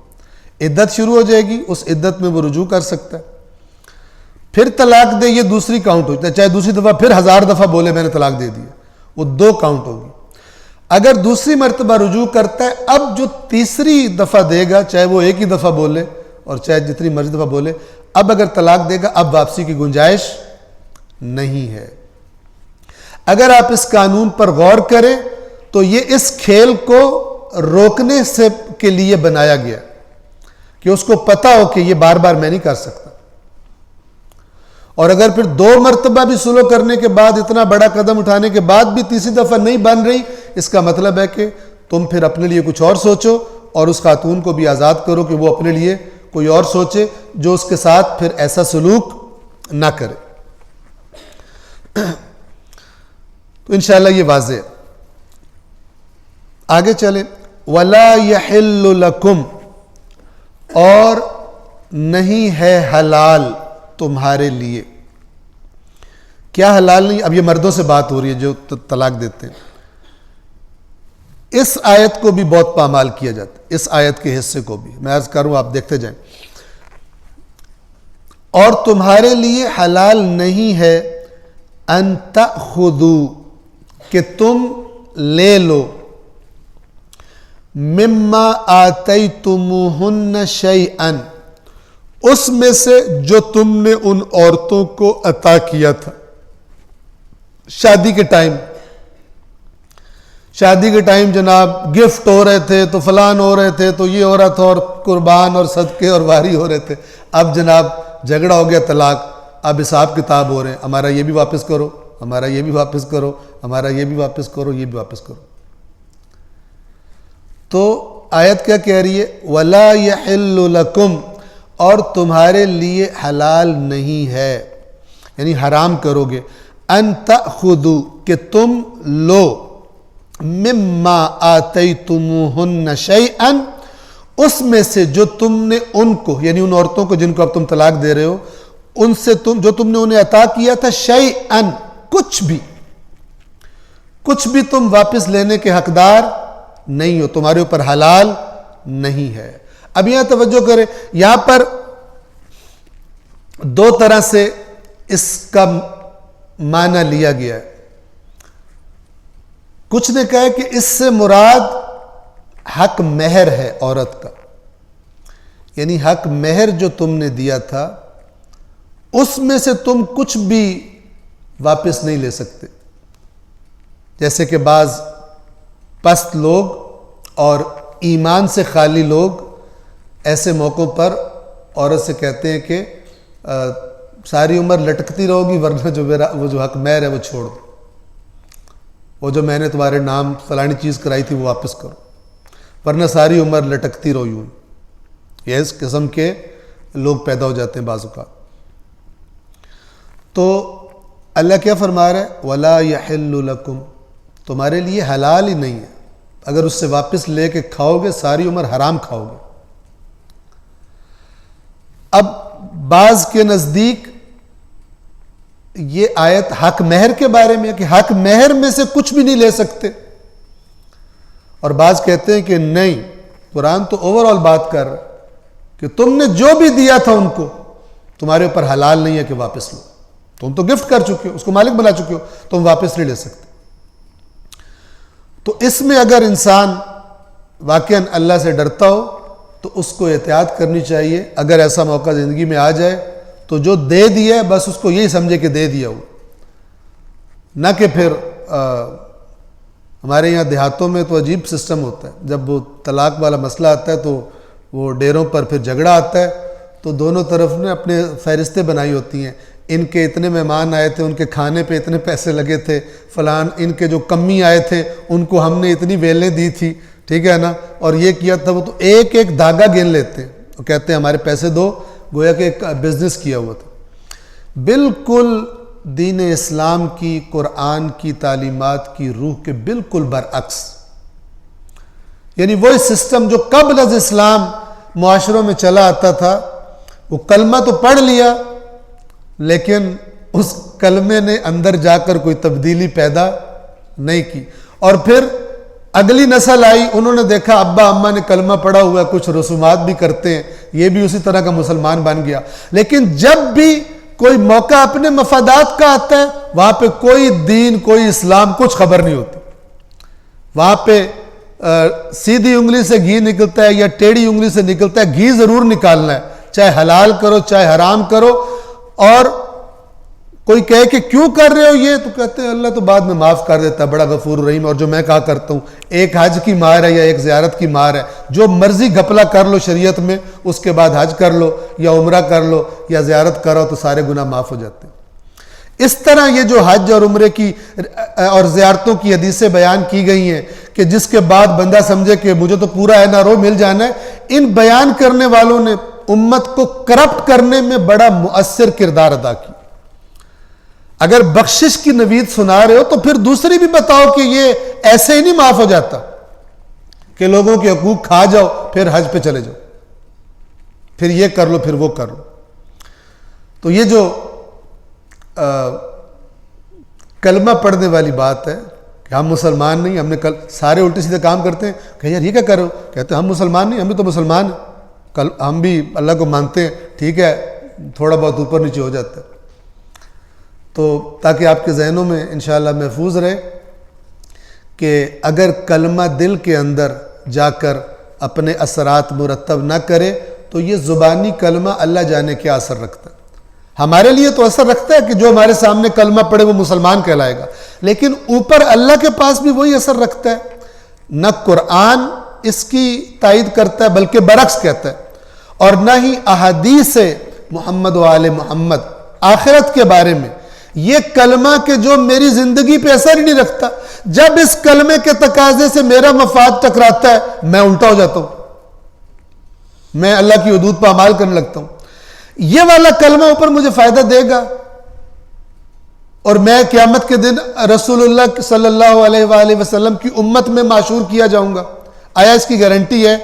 عدت شروع ہو جائے گی، اس عدت میں وہ رجوع کر سکتا ہے. پھر طلاق دے یہ دوسری کاؤنٹ ہوتا ہے، چاہے دوسری دفعہ پھر 1000 دفعہ بولے میں نے طلاق دے دی، وہ 2 کاؤنٹ ہوگی. اگر دوسری مرتبہ رجوع کرتا ہے، اب جو تیسری دفعہ دے گا، چاہے وہ ایک ہی دفعہ بولے اور چاہے جتنی مرضی دفعہ بولے، اب اگر طلاق دے گا اب واپسی کی گنجائش نہیں ہے. اگر آپ اس قانون پر غور کریں تو یہ اس کھیل کو روکنے سے کے لیے بنایا گیا کہ اس کو پتہ ہو کہ یہ بار بار میں نہیں کر سکتا. اور اگر پھر 2 مرتبہ بھی سلو کرنے کے بعد، اتنا بڑا قدم اٹھانے کے بعد بھی تیسری دفعہ نہیں بن رہی، اس کا مطلب ہے کہ تم پھر اپنے لیے کچھ اور سوچو، اور اس خاتون کو بھی آزاد کرو کہ وہ اپنے لیے کوئی اور سوچے جو اس کے ساتھ پھر ایسا سلوک نہ کرے. تو انشاءاللہ یہ واضح ہے. آگے چلیں. وَلَا يَحِلُّ لَكُمْ، اور نہیں ہے حلال تمہارے لیے. کیا حلال نہیں؟ اب یہ مردوں سے بات ہو رہی ہے جو طلاق دیتے ہیں. اس آیت کو بھی بہت پامال کیا جاتا ہے، اس آیت کے حصے کو بھی میں عرض کروں، آپ دیکھتے جائیں. اور تمہارے لیے حلال نہیں ہے ان تأخذوا، کہ تم لے لو، مما آتیتموہن شیئا، اس میں سے جو تم نے ان عورتوں کو عطا کیا تھا. شادی کے ٹائم جناب گفٹ ہو رہے تھے تو فلان ہو رہے تھے تو یہ ہو رہا تھا اور قربان اور صدقے اور واری ہو رہے تھے. اب جناب جھگڑا ہو گیا، طلاق، اب حساب کتاب ہو رہے ہیں، ہمارا یہ بھی واپس کرو، ہمارا یہ بھی واپس کرو، ہمارا یہ بھی واپس کرو، یہ بھی واپس کرو. تو آیت کیا کہہ رہی ہے؟ وَلَا يَحِلُّ لَكُمْ، اور تمہارے لیے حلال نہیں ہے، یعنی حرام کرو گے، ان تأخذوا، کہ تم لو، مما آتیتموہن شیئا، اس میں سے جو تم نے ان کو، یعنی ان عورتوں کو جن کو اب تم طلاق دے رہے ہو، ان سے جو تم نے انہیں عطا کیا تھا، شیئا، کچھ بھی تم واپس لینے کے حقدار نہیں ہو، تمہارے اوپر حلال نہیں ہے. اب یہاں توجہ کریں، یہاں پر 2 طرح سے اس کا معنی لیا گیا ہے۔ کچھ نے کہا کہ اس سے مراد حق مہر ہے عورت کا، یعنی حق مہر جو تم نے دیا تھا اس میں سے تم کچھ بھی واپس نہیں لے سکتے۔ جیسے کہ بعض پست لوگ اور ایمان سے خالی لوگ ایسے موقعوں پر عورت سے کہتے ہیں کہ ساری عمر لٹکتی رہو گی ورنہ وہ جو حق مہر ہے وہ چھوڑ دو، وہ جو میں نے تمہارے نام فلانی چیز کرائی تھی وہ واپس کرو، ورنہ ساری عمر لٹکتی رہو یوں۔ یہ اس قسم کے لوگ پیدا ہو جاتے ہیں بعض اوقات۔ تو اللہ کیا فرما رہا ہے؟ وَلَا يَحِلُّ لَكُمْ، تمہارے لیے حلال ہی نہیں ہے، اگر اس سے واپس لے کے کھاؤ گے ساری عمر حرام کھاؤ گے۔ اب بعض کے نزدیک یہ آیت حق مہر کے بارے میں ہے کہ حق مہر میں سے کچھ بھی نہیں لے سکتے، اور بعض کہتے ہیں کہ نہیں، قرآن تو اوور آل بات کر رہا ہے کہ تم نے جو بھی دیا تھا ان کو تمہارے اوپر حلال نہیں ہے کہ واپس لو، تم تو گفٹ کر چکے ہو، اس کو مالک بنا چکے ہو، تم واپس نہیں لے سکتے۔ تو اس میں اگر انسان واقعاً اللہ سے ڈرتا ہو تو اس کو احتیاط کرنی چاہیے۔ اگر ایسا موقع زندگی میں آ جائے تو جو دے دیا ہے بس اس کو یہی سمجھے کہ دے دیا ہو، نہ کہ پھر ہمارے یہاں دیہاتوں میں تو عجیب سسٹم ہوتا ہے، جب وہ طلاق والا مسئلہ آتا ہے تو وہ ڈیروں پر پھر جھگڑا آتا ہے تو دونوں طرف نے اپنے فہرستیں بنائی ہوتی ہیں، ان کے اتنے مہمان آئے تھے، ان کے کھانے پہ اتنے پیسے لگے تھے، فلان ان کے جو کمی آئے تھے ان کو ہم نے اتنی ویلیں دی تھی، ٹھیک ہے نا، اور یہ کیا تھا وہ، تو ایک ایک دھاگا گن لیتے ہیں اور کہتے ہیں ہمارے پیسے دو، گویا کہ ایک بزنس کیا ہوا تھا۔ بالکل دین اسلام کی، قرآن کی تعلیمات کی روح کے بالکل برعکس، یعنی وہی سسٹم جو قبل از اسلام معاشروں میں چلا آتا تھا۔ وہ کلمہ تو پڑھ لیا لیکن اس کلمے نے اندر جا کر کوئی تبدیلی پیدا نہیں کی، اور پھر اگلی نسل آئی، انہوں نے دیکھا ابا اماں نے کلمہ پڑھا ہوا ہے، کچھ رسومات بھی کرتے ہیں، یہ بھی اسی طرح کا مسلمان بن گیا۔ لیکن جب بھی کوئی موقع اپنے مفادات کا آتا ہے وہاں پہ کوئی دین، کوئی اسلام، کچھ خبر نہیں ہوتی، وہاں پہ سیدھی انگلی سے گھی نکلتا ہے یا ٹیڑھی انگلی سے نکلتا ہے، گھی ضرور نکالنا ہے، چاہے حلال کرو چاہے حرام کرو۔ اور کوئی کہے کہ کیوں کر رہے ہو یہ، تو کہتے ہیں اللہ تو بعد میں معاف کر دیتا ہے، بڑا غفور رحیم۔ اور جو میں کہا کرتا ہوں، ایک حج کی مہر ہے یا ایک زیارت کی مہر ہے، جو مرضی گھپلا کر لو شریعت میں، اس کے بعد حج کر لو یا عمرہ کر لو یا زیارت کرو تو سارے گناہ معاف ہو جاتے ہیں۔ اس طرح یہ جو حج اور عمرے کی اور زیارتوں کی حدیثیں بیان کی گئی ہیں کہ جس کے بعد بندہ سمجھے کہ مجھے تو پورا ہے نہ رو مل جانا ہے، ان بیان کرنے والوں نے امت کو کرپٹ کرنے میں بڑا مؤثر کردار ادا کیا۔ اگر بخشش کی نوید سنا رہے ہو تو پھر دوسری بھی بتاؤ کہ یہ ایسے ہی نہیں معاف ہو جاتا کہ لوگوں کے حقوق کھا جاؤ پھر حج پہ چلے جاؤ، پھر یہ کر لو پھر وہ کر لو۔ تو یہ جو کلمہ پڑھنے والی بات ہے کہ ہم مسلمان نہیں، ہم نے سارے الٹے سیدھے کام کرتے ہیں کہ یار یہ کیا کر رہے ہو، کہتے ہیں ہم مسلمان نہیں، ہم بھی تو مسلمان ہیں، ہم بھی اللہ کو مانتے ہیں، ٹھیک ہے، تھوڑا بہت اوپر نیچے ہو جاتا ہے۔ تو تاکہ آپ کے ذہنوں میں انشاءاللہ محفوظ رہے کہ اگر کلمہ دل کے اندر جا کر اپنے اثرات مرتب نہ کرے تو یہ زبانی کلمہ اللہ جانے کیا اثر رکھتا ہے۔ ہمارے لیے تو اثر رکھتا ہے کہ جو ہمارے سامنے کلمہ پڑھے وہ مسلمان کہلائے گا، لیکن اوپر اللہ کے پاس بھی وہی اثر رکھتا ہے۔ نہ قرآن اس کی تائید کرتا ہے بلکہ برعکس کہتا ہے، اور نہ ہی احادیث محمد و آل محمد آخرت کے بارے میں یہ کلمہ کہ جو میری زندگی پہ اثر ہی نہیں رکھتا، جب اس کلمے کے تقاضے سے میرا مفاد ٹکراتا ہے میں الٹا ہو جاتا ہوں، میں اللہ کی حدود پہ عمل کرنے لگتا ہوں۔ یہ والا کلمہ اوپر مجھے فائدہ دے گا اور میں قیامت کے دن رسول اللہ صلی اللہ علیہ وآلہ وسلم کی امت میں معشور کیا جاؤں گا، آیا اس کی گارنٹی ہے؟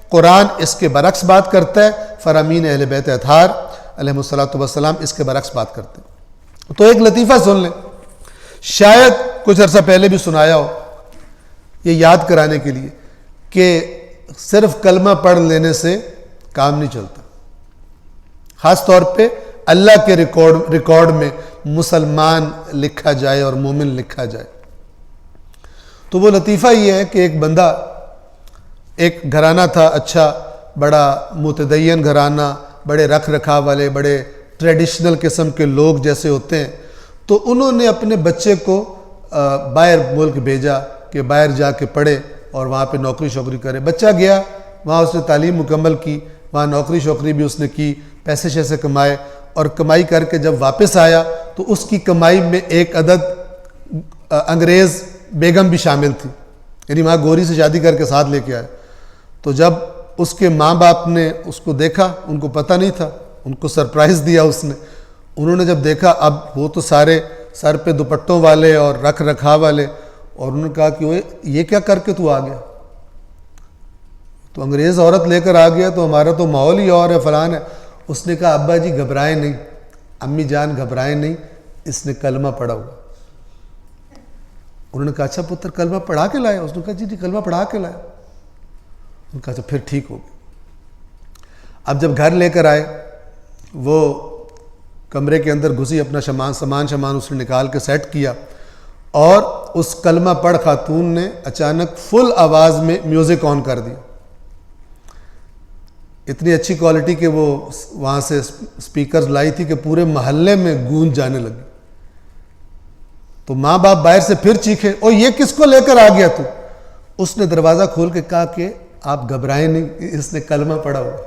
قرآن اس کے برعکس بات کرتا ہے، فرامین اہل بیت اطہار علیہ السلام اس کے برعکس بات کرتے ہیں۔ تو ایک لطیفہ سن لیں، شاید کچھ عرصہ پہلے بھی سنایا ہو، یہ یاد کرانے کے لیے کہ صرف کلمہ پڑھ لینے سے کام نہیں چلتا، خاص طور پہ اللہ کے ریکارڈ میں مسلمان لکھا جائے اور مومن لکھا جائے۔ تو وہ لطیفہ یہ ہے کہ ایک بندہ، ایک گھرانہ تھا اچھا بڑا متدین گھرانہ، بڑے رکھ رکھاو والے، بڑے ٹریڈیشنل قسم کے لوگ جیسے ہوتے ہیں، تو انہوں نے اپنے بچے کو باہر ملک بھیجا کہ باہر جا کے پڑھے اور وہاں پہ نوکری شوکری کرے۔ بچہ گیا، وہاں اس نے تعلیم مکمل کی، وہاں نوکری شوکری بھی اس نے کی، پیسے شیسے کمائے، اور کمائی کر کے جب واپس آیا تو اس کی کمائی میں ایک عدد انگریز بیگم بھی شامل تھی، یعنی وہاں گوری سے شادی کر کے ساتھ لے کے آئے۔ تو جب اس کے ماں باپ نے اس کو دیکھا، ان کو پتہ نہیں تھا، ان کو سرپرائز دیا اس نے، انہوں نے جب دیکھا اب وہ تو سارے سر پہ دوپٹوں والے اور رکھ رکھاو والے، اور انہوں نے کہا کہ وہ یہ کیا کر کے تو آ گیا، تو انگریز عورت لے کر آ گیا تو ہمارا تو ماحول ہی اور ہے فلان ہے۔ اس نے کہا ابا جی گھبرائیں نہیں، امی جان گھبرائیں نہیں، اس نے کلمہ پڑھا ہوا۔ انہوں نے کہا اچھا پتر کلمہ پڑھا کے لائے؟ اس نے کہا جی کلمہ پڑھا کے لائے۔ انہوں نے کہا اچھا پھر ٹھیک ہو گیا۔ اب جب گھر لے کر آئے، وہ کمرے کے اندر گھسی، اپنا سامان اس نے نکال کے سیٹ کیا، اور اس کلمہ پڑھ خاتون نے اچانک فل آواز میں میوزک آن کر دیا، اتنی اچھی کوالٹی کہ وہ وہاں سے سپیکرز لائی تھی کہ پورے محلے میں گونج جانے لگی۔ تو ماں باپ باہر سے پھر چیخے، او یہ کس کو لے کر آ گیا تو؟ اس نے دروازہ کھول کے کہا کہ آپ گھبرائیں نہیں، اس نے کلمہ پڑھا ہوا۔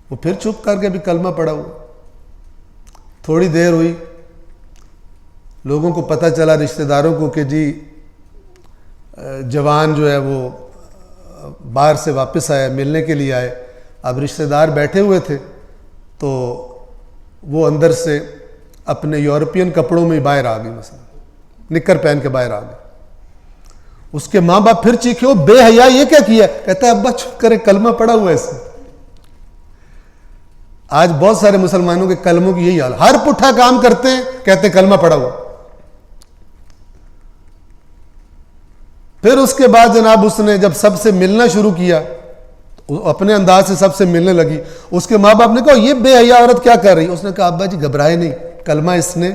وہ پھر چپ کر کے بھی کلمہ پڑھا ہوا۔ تھوڑی دیر ہوئی، لوگوں کو پتہ چلا، رشتہ داروں کو، کہ جی جوان جو ہے وہ باہر سے واپس آیا، ملنے کے لیے آئے۔ اب رشتہ دار بیٹھے ہوئے تھے تو وہ اندر سے اپنے یورپین کپڑوں میں باہر آ گئی، مثلا نکر پہن کے باہر آ گئے۔ اس کے ماں باپ پھر چیخے، وہ بے حیا یہ کیا کیا؟ کہتا ہے ابا چپ کرے، کلمہ پڑھا ہوا ہے اس نے۔ آج بہت سارے مسلمانوں کے کلموں کی یہی حال، ہر پٹھا کام کرتے ہیں کہتے ہیں کلمہ پڑھا ہوا۔ پھر اس کے بعد جناب اس نے جب سب سے ملنا شروع کیا، اپنے انداز سے سب سے ملنے لگی، اس کے ماں باپ نے کہا یہ بے حیا عورت کیا کر رہی؟ اس نے کہا ابا جی گھبرائے نہیں، کلمہ اس نے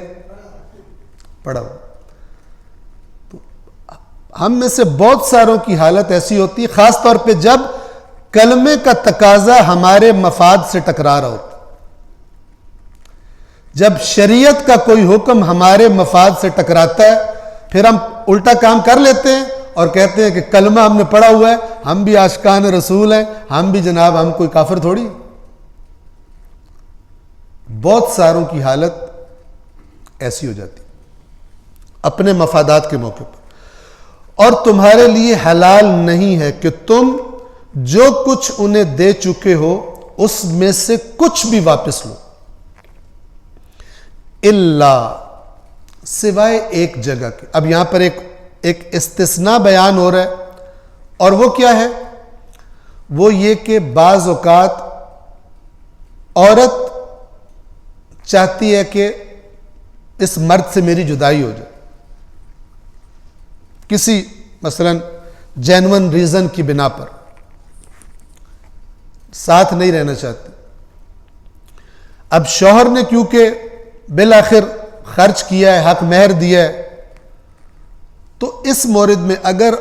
پڑھا ہوا۔ تو ہم میں سے بہت ساروں کی حالت ایسی ہوتی ہے، خاص طور پہ جب کلمے کا تقاضا ہمارے مفاد سے ٹکرا رہا ہوتا، جب شریعت کا کوئی حکم ہمارے مفاد سے ٹکراتا ہے، پھر ہم الٹا کام کر لیتے ہیں اور کہتے ہیں کہ کلمہ ہم نے پڑھا ہوا ہے، ہم بھی عاشقان رسول ہیں، ہم بھی جناب ہم کوئی کافر تھوڑی۔ بہت ساروں کی حالت ایسی ہو جاتی اپنے مفادات کے موقع پر۔ اور تمہارے لیے حلال نہیں ہے کہ تم جو کچھ انہیں دے چکے ہو اس میں سے کچھ بھی واپس لو، اللہ سوائے ایک جگہ کے۔ اب یہاں پر ایک استثناء بیان ہو رہا ہے، اور وہ کیا ہے؟ وہ یہ کہ بعض اوقات عورت چاہتی ہے کہ اس مرد سے میری جدائی ہو جائے، کسی مثلا جینون ریزن کی بنا پر ساتھ نہیں رہنا چاہتی۔ اب شوہر نے کیونکہ بالآخر خرچ کیا ہے، حق مہر دیا ہے، تو اس مورد میں اگر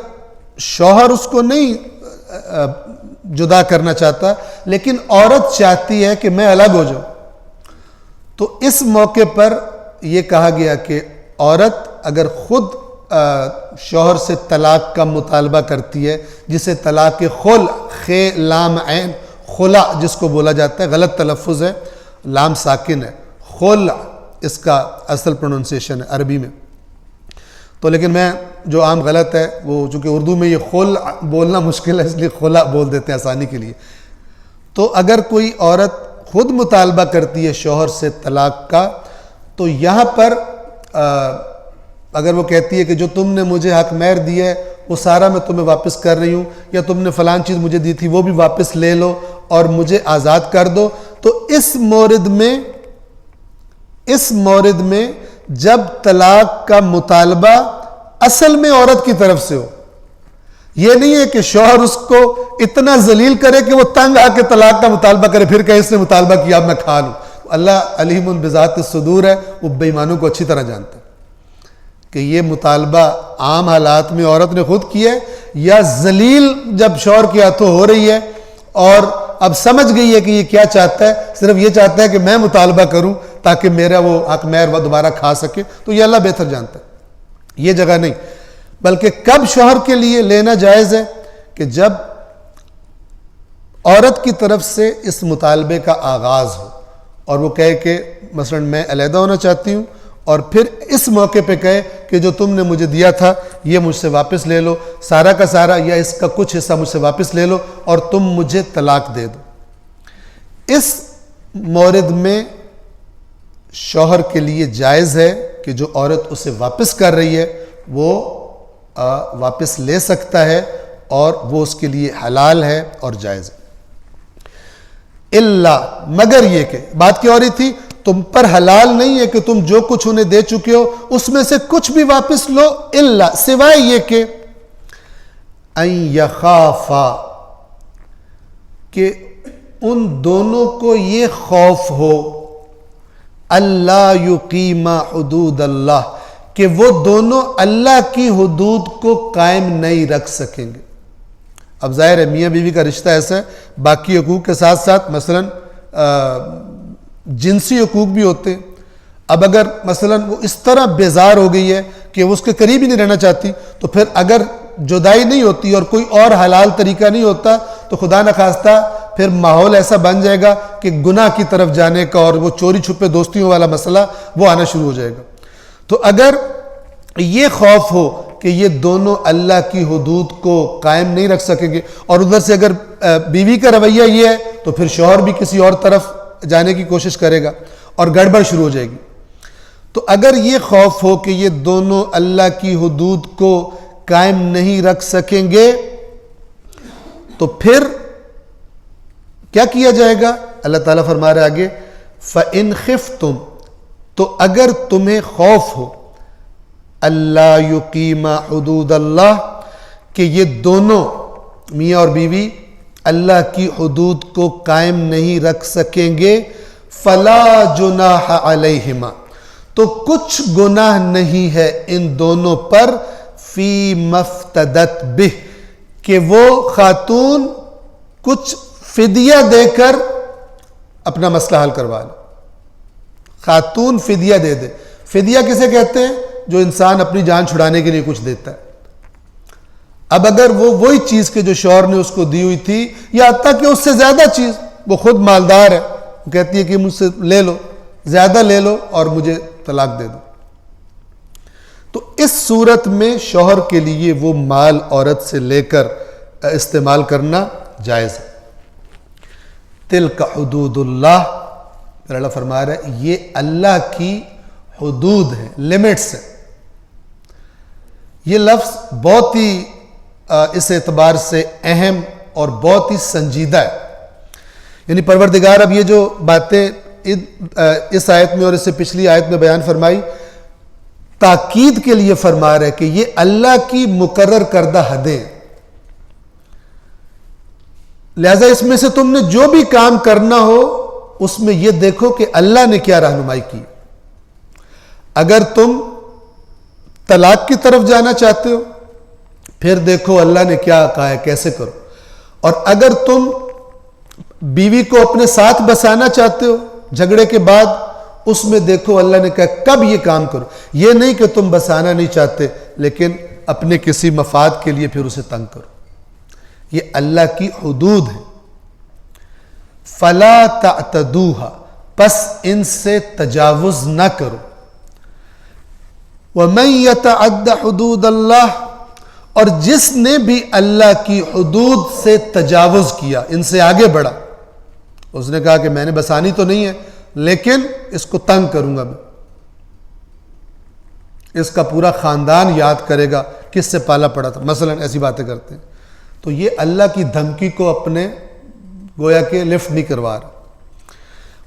شوہر اس کو نہیں جدا کرنا چاہتا لیکن عورت چاہتی ہے کہ میں الگ ہو جاؤں، تو اس موقع پر یہ کہا گیا کہ عورت اگر خود شوہر سے طلاق کا مطالبہ کرتی ہے، جسے طلاق خلع لام عین خلع جس کو بولا جاتا ہے، غلط تلفظ ہے، لام ساکن ہے، خلع اس کا اصل پروننسیشن ہے عربی میں، تو لیکن میں جو عام غلط ہے وہ چونکہ اردو میں یہ خلع بولنا مشکل ہے اس لیے خلع بول دیتے ہیں آسانی کے لیے۔ تو اگر کوئی عورت خود مطالبہ کرتی ہے شوہر سے طلاق کا، تو یہاں پر اگر وہ کہتی ہے کہ جو تم نے مجھے حق مہر دیا ہے وہ سارا میں تمہیں واپس کر رہی ہوں، یا تم نے فلان چیز مجھے دی تھی وہ بھی واپس لے لو اور مجھے آزاد کر دو، تو اس مورد میں جب طلاق کا مطالبہ اصل میں عورت کی طرف سے ہو، یہ نہیں ہے کہ شوہر اس کو اتنا ذلیل کرے کہ وہ تنگ آ کے طلاق کا مطالبہ کرے، پھر کہ اس نے مطالبہ کیا اب میں کھا لوں، اللہ علیم بذات الصدور ہے، وہ بے ایمانوں کو اچھی طرح جانتا ہے کہ یہ مطالبہ عام حالات میں عورت نے خود کیا ہے یا ذلیل جب شوہر کے ہاتھوں ہو رہی ہے اور اب سمجھ گئی ہے کہ یہ کیا چاہتا ہے، صرف یہ چاہتا ہے کہ میں مطالبہ کروں تاکہ میرا وہ حق مہر وہ دوبارہ کھا سکے، تو یہ اللہ بہتر جانتا ہے، یہ جگہ نہیں۔ بلکہ کب شوہر کے لیے لینا جائز ہے کہ جب عورت کی طرف سے اس مطالبے کا آغاز ہو اور وہ کہے کہ مثلا میں علیحدہ ہونا چاہتی ہوں، اور پھر اس موقع پہ کہے کہ جو تم نے مجھے دیا تھا یہ مجھ سے واپس لے لو، سارا کا سارا یا اس کا کچھ حصہ مجھ سے واپس لے لو اور تم مجھے طلاق دے دو۔ اس مورد میں شوہر کے لیے جائز ہے کہ جو عورت اسے واپس کر رہی ہے وہ واپس لے سکتا ہے اور وہ اس کے لیے حلال ہے اور جائز ہے۔ اللہ مگر یہ کہ بات کیا ہو رہی تھی، تم پر حلال نہیں ہے کہ تم جو کچھ انہیں دے چکے ہو اس میں سے کچھ بھی واپس لو، اللہ سوائے یہ کہ ان یخافا کہ ان دونوں کو یہ خوف ہو، اللہ یقیما حدود اللہ کہ وہ دونوں اللہ کی حدود کو قائم نہیں رکھ سکیں گے۔ اب ظاہر ہے میاں بیوی کا رشتہ ایسا ہے، باقی حقوق کے ساتھ ساتھ مثلا جنسی حقوق بھی ہوتے ہیں۔ اب اگر مثلا وہ اس طرح بیزار ہو گئی ہے کہ وہ اس کے قریب ہی نہیں رہنا چاہتی، تو پھر اگر جدائی نہیں ہوتی اور کوئی اور حلال طریقہ نہیں ہوتا تو خدا نخواستہ پھر ماحول ایسا بن جائے گا کہ گناہ کی طرف جانے کا اور وہ چوری چھپے دوستیوں والا مسئلہ وہ آنا شروع ہو جائے گا۔ تو اگر یہ خوف ہو کہ یہ دونوں اللہ کی حدود کو قائم نہیں رکھ سکیں گے، اور ادھر سے اگر بیوی کا رویہ یہ ہے تو پھر شوہر بھی کسی اور طرف جانے کی کوشش کرے گا اور گڑبڑ شروع ہو جائے گی۔ تو اگر یہ خوف ہو کہ یہ دونوں اللہ کی حدود کو قائم نہیں رکھ سکیں گے تو پھر کیا کیا جائے گا؟ اللہ تعالیٰ فرما رہے آگے فَإِنْ خِفْتُمْ تو اگر تمہیں خوف ہو اللہ یقیم حدود اللہ کہ یہ دونوں میاں اور بیوی اللہ کی حدود کو قائم نہیں رکھ سکیں گے، فلا جناح علیہما تو کچھ گناہ نہیں ہے ان دونوں پر، فی مفتدت بہ کہ وہ خاتون کچھ فدیہ دے کر اپنا مسئلہ حل کروا لے۔ خاتون فدیہ دے دے، فدیہ کسے کہتے ہیں؟ جو انسان اپنی جان چھڑانے کے لیے کچھ دیتا ہے۔ اب اگر وہ وہی چیز کہ جو شوہر نے اس کو دی ہوئی تھی یا حتیٰ کہ اس سے زیادہ چیز، وہ خود مالدار ہے، وہ کہتی ہے کہ مجھ سے لے لو، زیادہ لے لو اور مجھے طلاق دے دو، تو اس صورت میں شوہر کے لیے وہ مال عورت سے لے کر استعمال کرنا جائز ہے۔ تلک حدود اللہ، پھر اللہ فرما رہا ہے یہ اللہ کی حدود ہے، لمٹس ہے۔ یہ لفظ بہت ہی اس اعتبار سے اہم اور بہت ہی سنجیدہ ہے، یعنی پروردگار اب یہ جو باتیں اس آیت میں اور اس سے پچھلی آیت میں بیان فرمائی، تاکید کے لیے فرما رہے کہ یہ اللہ کی مقرر کردہ حدیں ہیں، لہذا اس میں سے تم نے جو بھی کام کرنا ہو اس میں یہ دیکھو کہ اللہ نے کیا رہنمائی کی۔ اگر تم طلاق کی طرف جانا چاہتے ہو پھر دیکھو اللہ نے کیا کہا ہے کیسے کرو، اور اگر تم بیوی کو اپنے ساتھ بسانا چاہتے ہو جھگڑے کے بعد اس میں دیکھو اللہ نے کہا کب یہ کام کرو۔ یہ نہیں کہ تم بسانا نہیں چاہتے لیکن اپنے کسی مفاد کے لیے پھر اسے تنگ کرو، یہ اللہ کی حدود ہے۔ فلا تعتدوها پس ان سے تجاوز نہ کرو۔ وَمَن يَتَعَدَّ حُدُودَ اللَّهِ اور جس نے بھی اللہ کی حدود سے تجاوز کیا، ان سے آگے بڑھا، اس نے کہا کہ میں نے بسانی تو نہیں ہے لیکن اس کو تنگ کروں گا، میں اس کا پورا خاندان یاد کرے گا کس سے پالا پڑا تھا، مثلا ایسی باتیں کرتے ہیں، تو یہ اللہ کی دھمکی کو اپنے گویا کہ لفٹ نہیں کروا رہا۔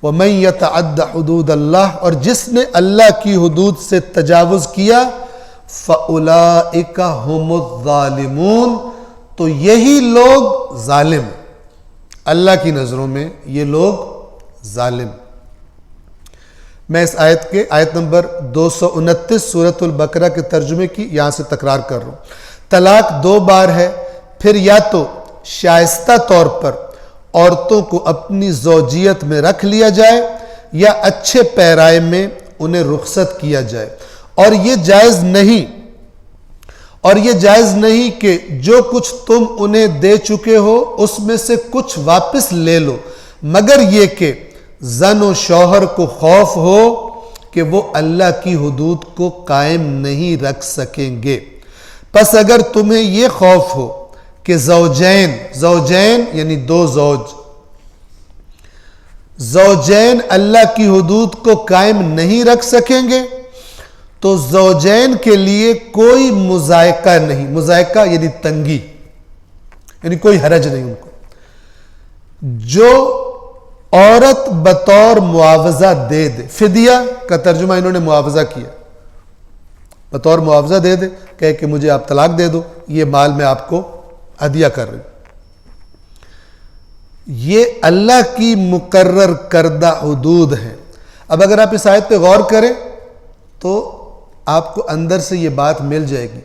وَمَن يَتَعَدَّ حُدُودَ اللَّهِ اور جس نے اللہ کی حدود سے تجاوز کیا، فَأُولَئِكَ هُمُ الظَّالِمُونَ تو یہی لوگ ظالم، اللہ کی نظروں میں یہ لوگ ظالم۔ میں اس آیت نمبر 229 سورۃ البقرہ کے ترجمے کی یہاں سے تکرار کر رہا ہوں۔ طلاق 2 بار ہے، پھر یا تو شائستہ طور پر عورتوں کو اپنی زوجیت میں رکھ لیا جائے یا اچھے پیرائے میں انہیں رخصت کیا جائے، اور یہ جائز نہیں کہ جو کچھ تم انہیں دے چکے ہو اس میں سے کچھ واپس لے لو، مگر یہ کہ زن و شوہر کو خوف ہو کہ وہ اللہ کی حدود کو قائم نہیں رکھ سکیں گے۔ پس اگر تمہیں یہ خوف ہو کہ زوجین یعنی 2 زوجین اللہ کی حدود کو قائم نہیں رکھ سکیں گے تو زوجین کے لیے کوئی مضائقہ نہیں، مضائقہ یعنی تنگی، یعنی کوئی حرج نہیں ان کو، جو عورت بطور معاوضہ دے دے۔ فدیہ کا ترجمہ انہوں نے معاوضہ کیا، بطور معاوضہ دے دے، کہے کہ مجھے آپ طلاق دے دو، یہ مال میں آپ کو ہدیہ کر رہی ہوں۔ یہ اللہ کی مقرر کردہ حدود ہیں۔ اب اگر آپ اس آیت پہ غور کریں تو آپ کو اندر سے یہ بات مل جائے گی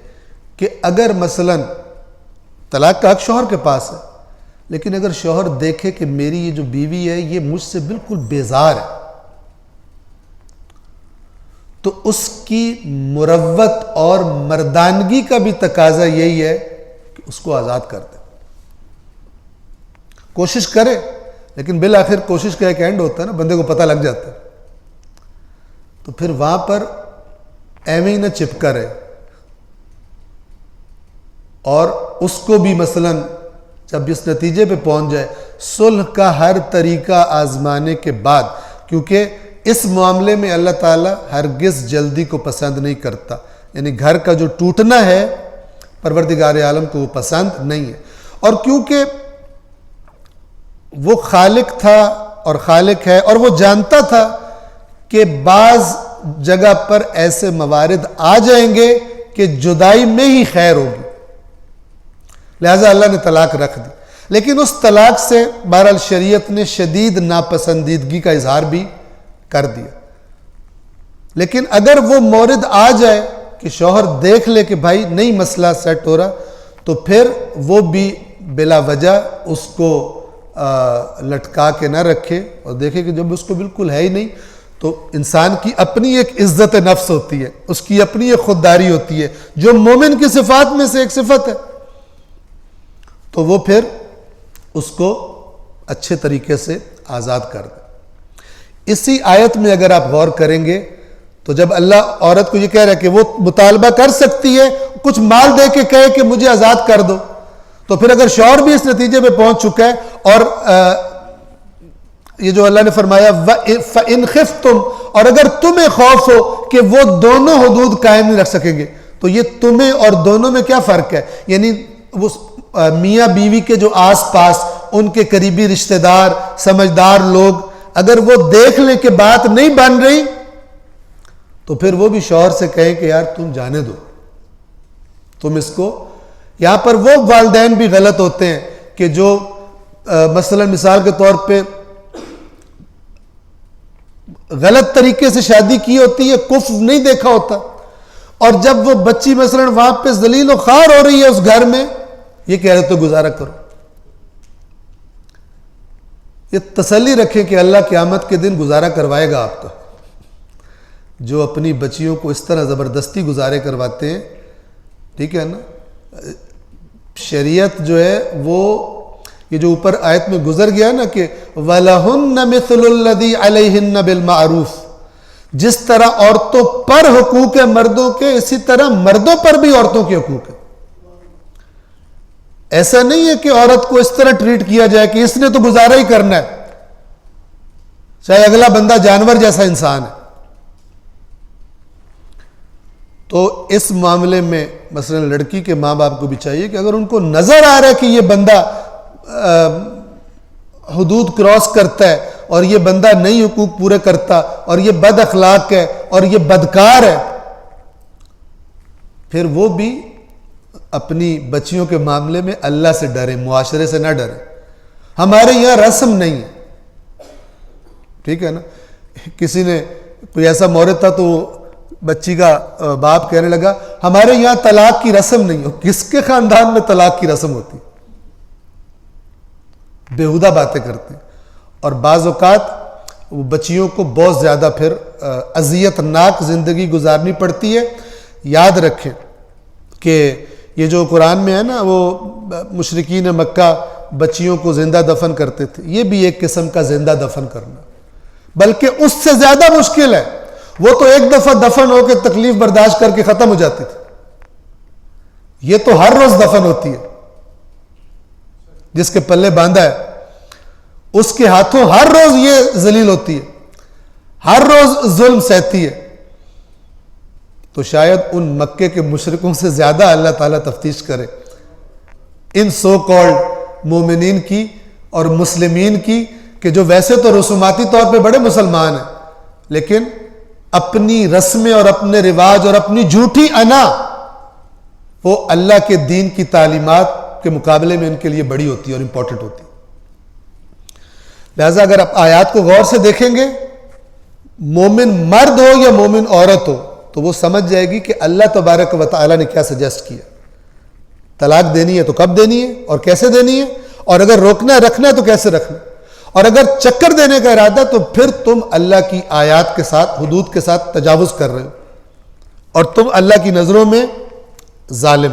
کہ اگر مثلا طلاق کا حق شوہر کے پاس ہے، لیکن اگر شوہر دیکھے کہ میری یہ جو بیوی ہے یہ مجھ سے بالکل بیزار ہے، تو اس کی مروت اور مردانگی کا بھی تقاضا یہی ہے کہ اس کو آزاد کر دے۔ کوشش کرے، لیکن بالآخر کوشش کا ایک اینڈ ہوتا ہے نا، بندے کو پتہ لگ جاتا ہے، تو پھر وہاں پر ایویں ہی نہ چپکا رہے، اور اس کو بھی مثلا جب اس نتیجے پہ پہنچ جائے صلح کا ہر طریقہ آزمانے کے بعد، کیونکہ اس معاملے میں اللہ تعالیٰ ہرگز جلدی کو پسند نہیں کرتا، یعنی گھر کا جو ٹوٹنا ہے پروردگار عالم کو وہ پسند نہیں ہے، اور کیونکہ وہ خالق تھا اور خالق ہے، اور وہ جانتا تھا کہ بعض جگہ پر ایسے موارد آ جائیں گے کہ جدائی میں ہی خیر ہوگی، لہذا اللہ نے طلاق رکھ دی۔ لیکن اس طلاق سے بہرحال شریعت نے شدید ناپسندیدگی کا اظہار بھی کر دیا۔ لیکن اگر وہ مورد آ جائے کہ شوہر دیکھ لے کہ بھائی نہیں مسئلہ سیٹ ہو رہا، تو پھر وہ بھی بلا وجہ اس کو لٹکا کے نہ رکھے، اور دیکھے کہ جب اس کو بالکل ہے ہی نہیں، تو انسان کی اپنی ایک عزت نفس ہوتی ہے، اس کی اپنی ایک خودداری ہوتی ہے، جو مومن کی صفات میں سے ایک صفت ہے، تو وہ پھر اس کو اچھے طریقے سے آزاد کر دے۔ اسی آیت میں اگر آپ غور کریں گے تو جب اللہ عورت کو یہ کہہ رہا ہے کہ وہ مطالبہ کر سکتی ہے، کچھ مال دے کے کہے کہ مجھے آزاد کر دو، تو پھر اگر شوہر بھی اس نتیجے پہ پہنچ چکا ہے، اور یہ جو اللہ نے فرمایا فَإِنْ خِفْتُمْ، اور اگر تمہیں خوف ہو کہ وہ دونوں حدود قائم نہیں رکھ سکیں گے، تو یہ تمہیں اور دونوں میں کیا فرق ہے؟ یعنی وہ میاں بیوی کے جو آس پاس ان کے قریبی رشتہ دار سمجھدار لوگ اگر وہ دیکھ لیں کہ بات نہیں بن رہی، تو پھر وہ بھی شوہر سے کہیں کہ یار تم جانے دو، تم اس کو۔ یہاں پر وہ والدین بھی غلط ہوتے ہیں کہ جو مثلا مثال کے طور پہ غلط طریقے سے شادی کی ہوتی ہے، کفر نہیں دیکھا ہوتا، اور جب وہ بچی مثلا وہاں پہ ذلیل و خوار ہو رہی ہے اس گھر میں، یہ کہہ رہے تو گزارا کرو۔ یہ تسلی رکھیں کہ اللہ قیامت کے دن گزارا کروائے گا آپ کا۔ جو اپنی بچیوں کو اس طرح زبردستی گزارے کرواتے ہیں، ٹھیک ہے نا، شریعت جو ہے وہ یہ جو اوپر آیت میں گزر گیا نا کہ وَلَهُنَّ مِثْلُ الَّذِي عَلَيْهِنَّ بِالْمَعْرُوفِ، جس طرح عورتوں پر حقوق ہے مردوں کے، اسی طرح مردوں پر بھی عورتوں کے حقوق ہے۔ ایسا نہیں ہے کہ عورت کو اس طرح ٹریٹ کیا جائے کہ اس نے تو گزارا ہی کرنا ہے، چاہے اگلا بندہ جانور جیسا انسان ہے۔ تو اس معاملے میں مثلا لڑکی کے ماں باپ کو بھی چاہیے کہ اگر ان کو نظر آ رہا ہے کہ یہ بندہ حدود کراس کرتا ہے اور یہ بندہ نہیں حقوق پورے کرتا اور یہ بد اخلاق ہے اور یہ بدکار ہے، پھر وہ بھی اپنی بچیوں کے معاملے میں اللہ سے ڈرے، معاشرے سے نہ ڈرے۔ ہمارے یہاں رسم نہیں ہے، ٹھیک ہے نا، کسی نے کوئی ایسا مورد تھا تو بچی کا باپ کہنے لگا ہمارے یہاں طلاق کی رسم نہیں ہو. کس کے خاندان میں طلاق کی رسم ہوتی؟ بیہودہ باتیں کرتے ہیں. اور بعض اوقات وہ بچیوں کو بہت زیادہ پھر اذیت ناک زندگی گزارنی پڑتی ہے. یاد رکھیں کہ یہ جو قرآن میں ہے نا وہ مشرکین مکہ بچیوں کو زندہ دفن کرتے تھے، یہ بھی ایک قسم کا زندہ دفن کرنا، بلکہ اس سے زیادہ مشکل ہے. وہ تو ایک دفعہ دفن ہو کے تکلیف برداشت کر کے ختم ہو جاتی تھی، یہ تو ہر روز دفن ہوتی ہے. جس کے پلے باندھا ہے اس کے ہاتھوں ہر روز یہ ذلیل ہوتی ہے، ہر روز ظلم سہتی ہے. تو شاید ان مکے کے مشرکوں سے زیادہ اللہ تعالیٰ تفتیش کرے ان سو کالڈ مومنین کی اور مسلمین کی، کہ جو ویسے تو رسوماتی طور پہ بڑے مسلمان ہیں لیکن اپنی رسمیں اور اپنے رواج اور اپنی جھوٹی انا وہ اللہ کے دین کی تعلیمات کے مقابلے میں ان کے لیے بڑی ہوتی ہے اور امپورٹنٹ ہوتی ہے. لہذا اگر آپ آیات کو غور سے دیکھیں گے، مومن مرد ہو یا مومن عورت ہو تو وہ سمجھ جائے گی کہ اللہ تبارک و تعالیٰ نے کیا سجیسٹ کیا. طلاق دینی ہے تو کب دینی ہے اور کیسے دینی ہے، اور اگر روکنا ہے رکھنا ہے تو کیسے رکھنا ہے، اور اگر چکر دینے کا ارادہ تو پھر تم اللہ کی آیات کے ساتھ حدود کے ساتھ تجاوز کر رہے ہو اور تم اللہ کی نظروں میں ظالم.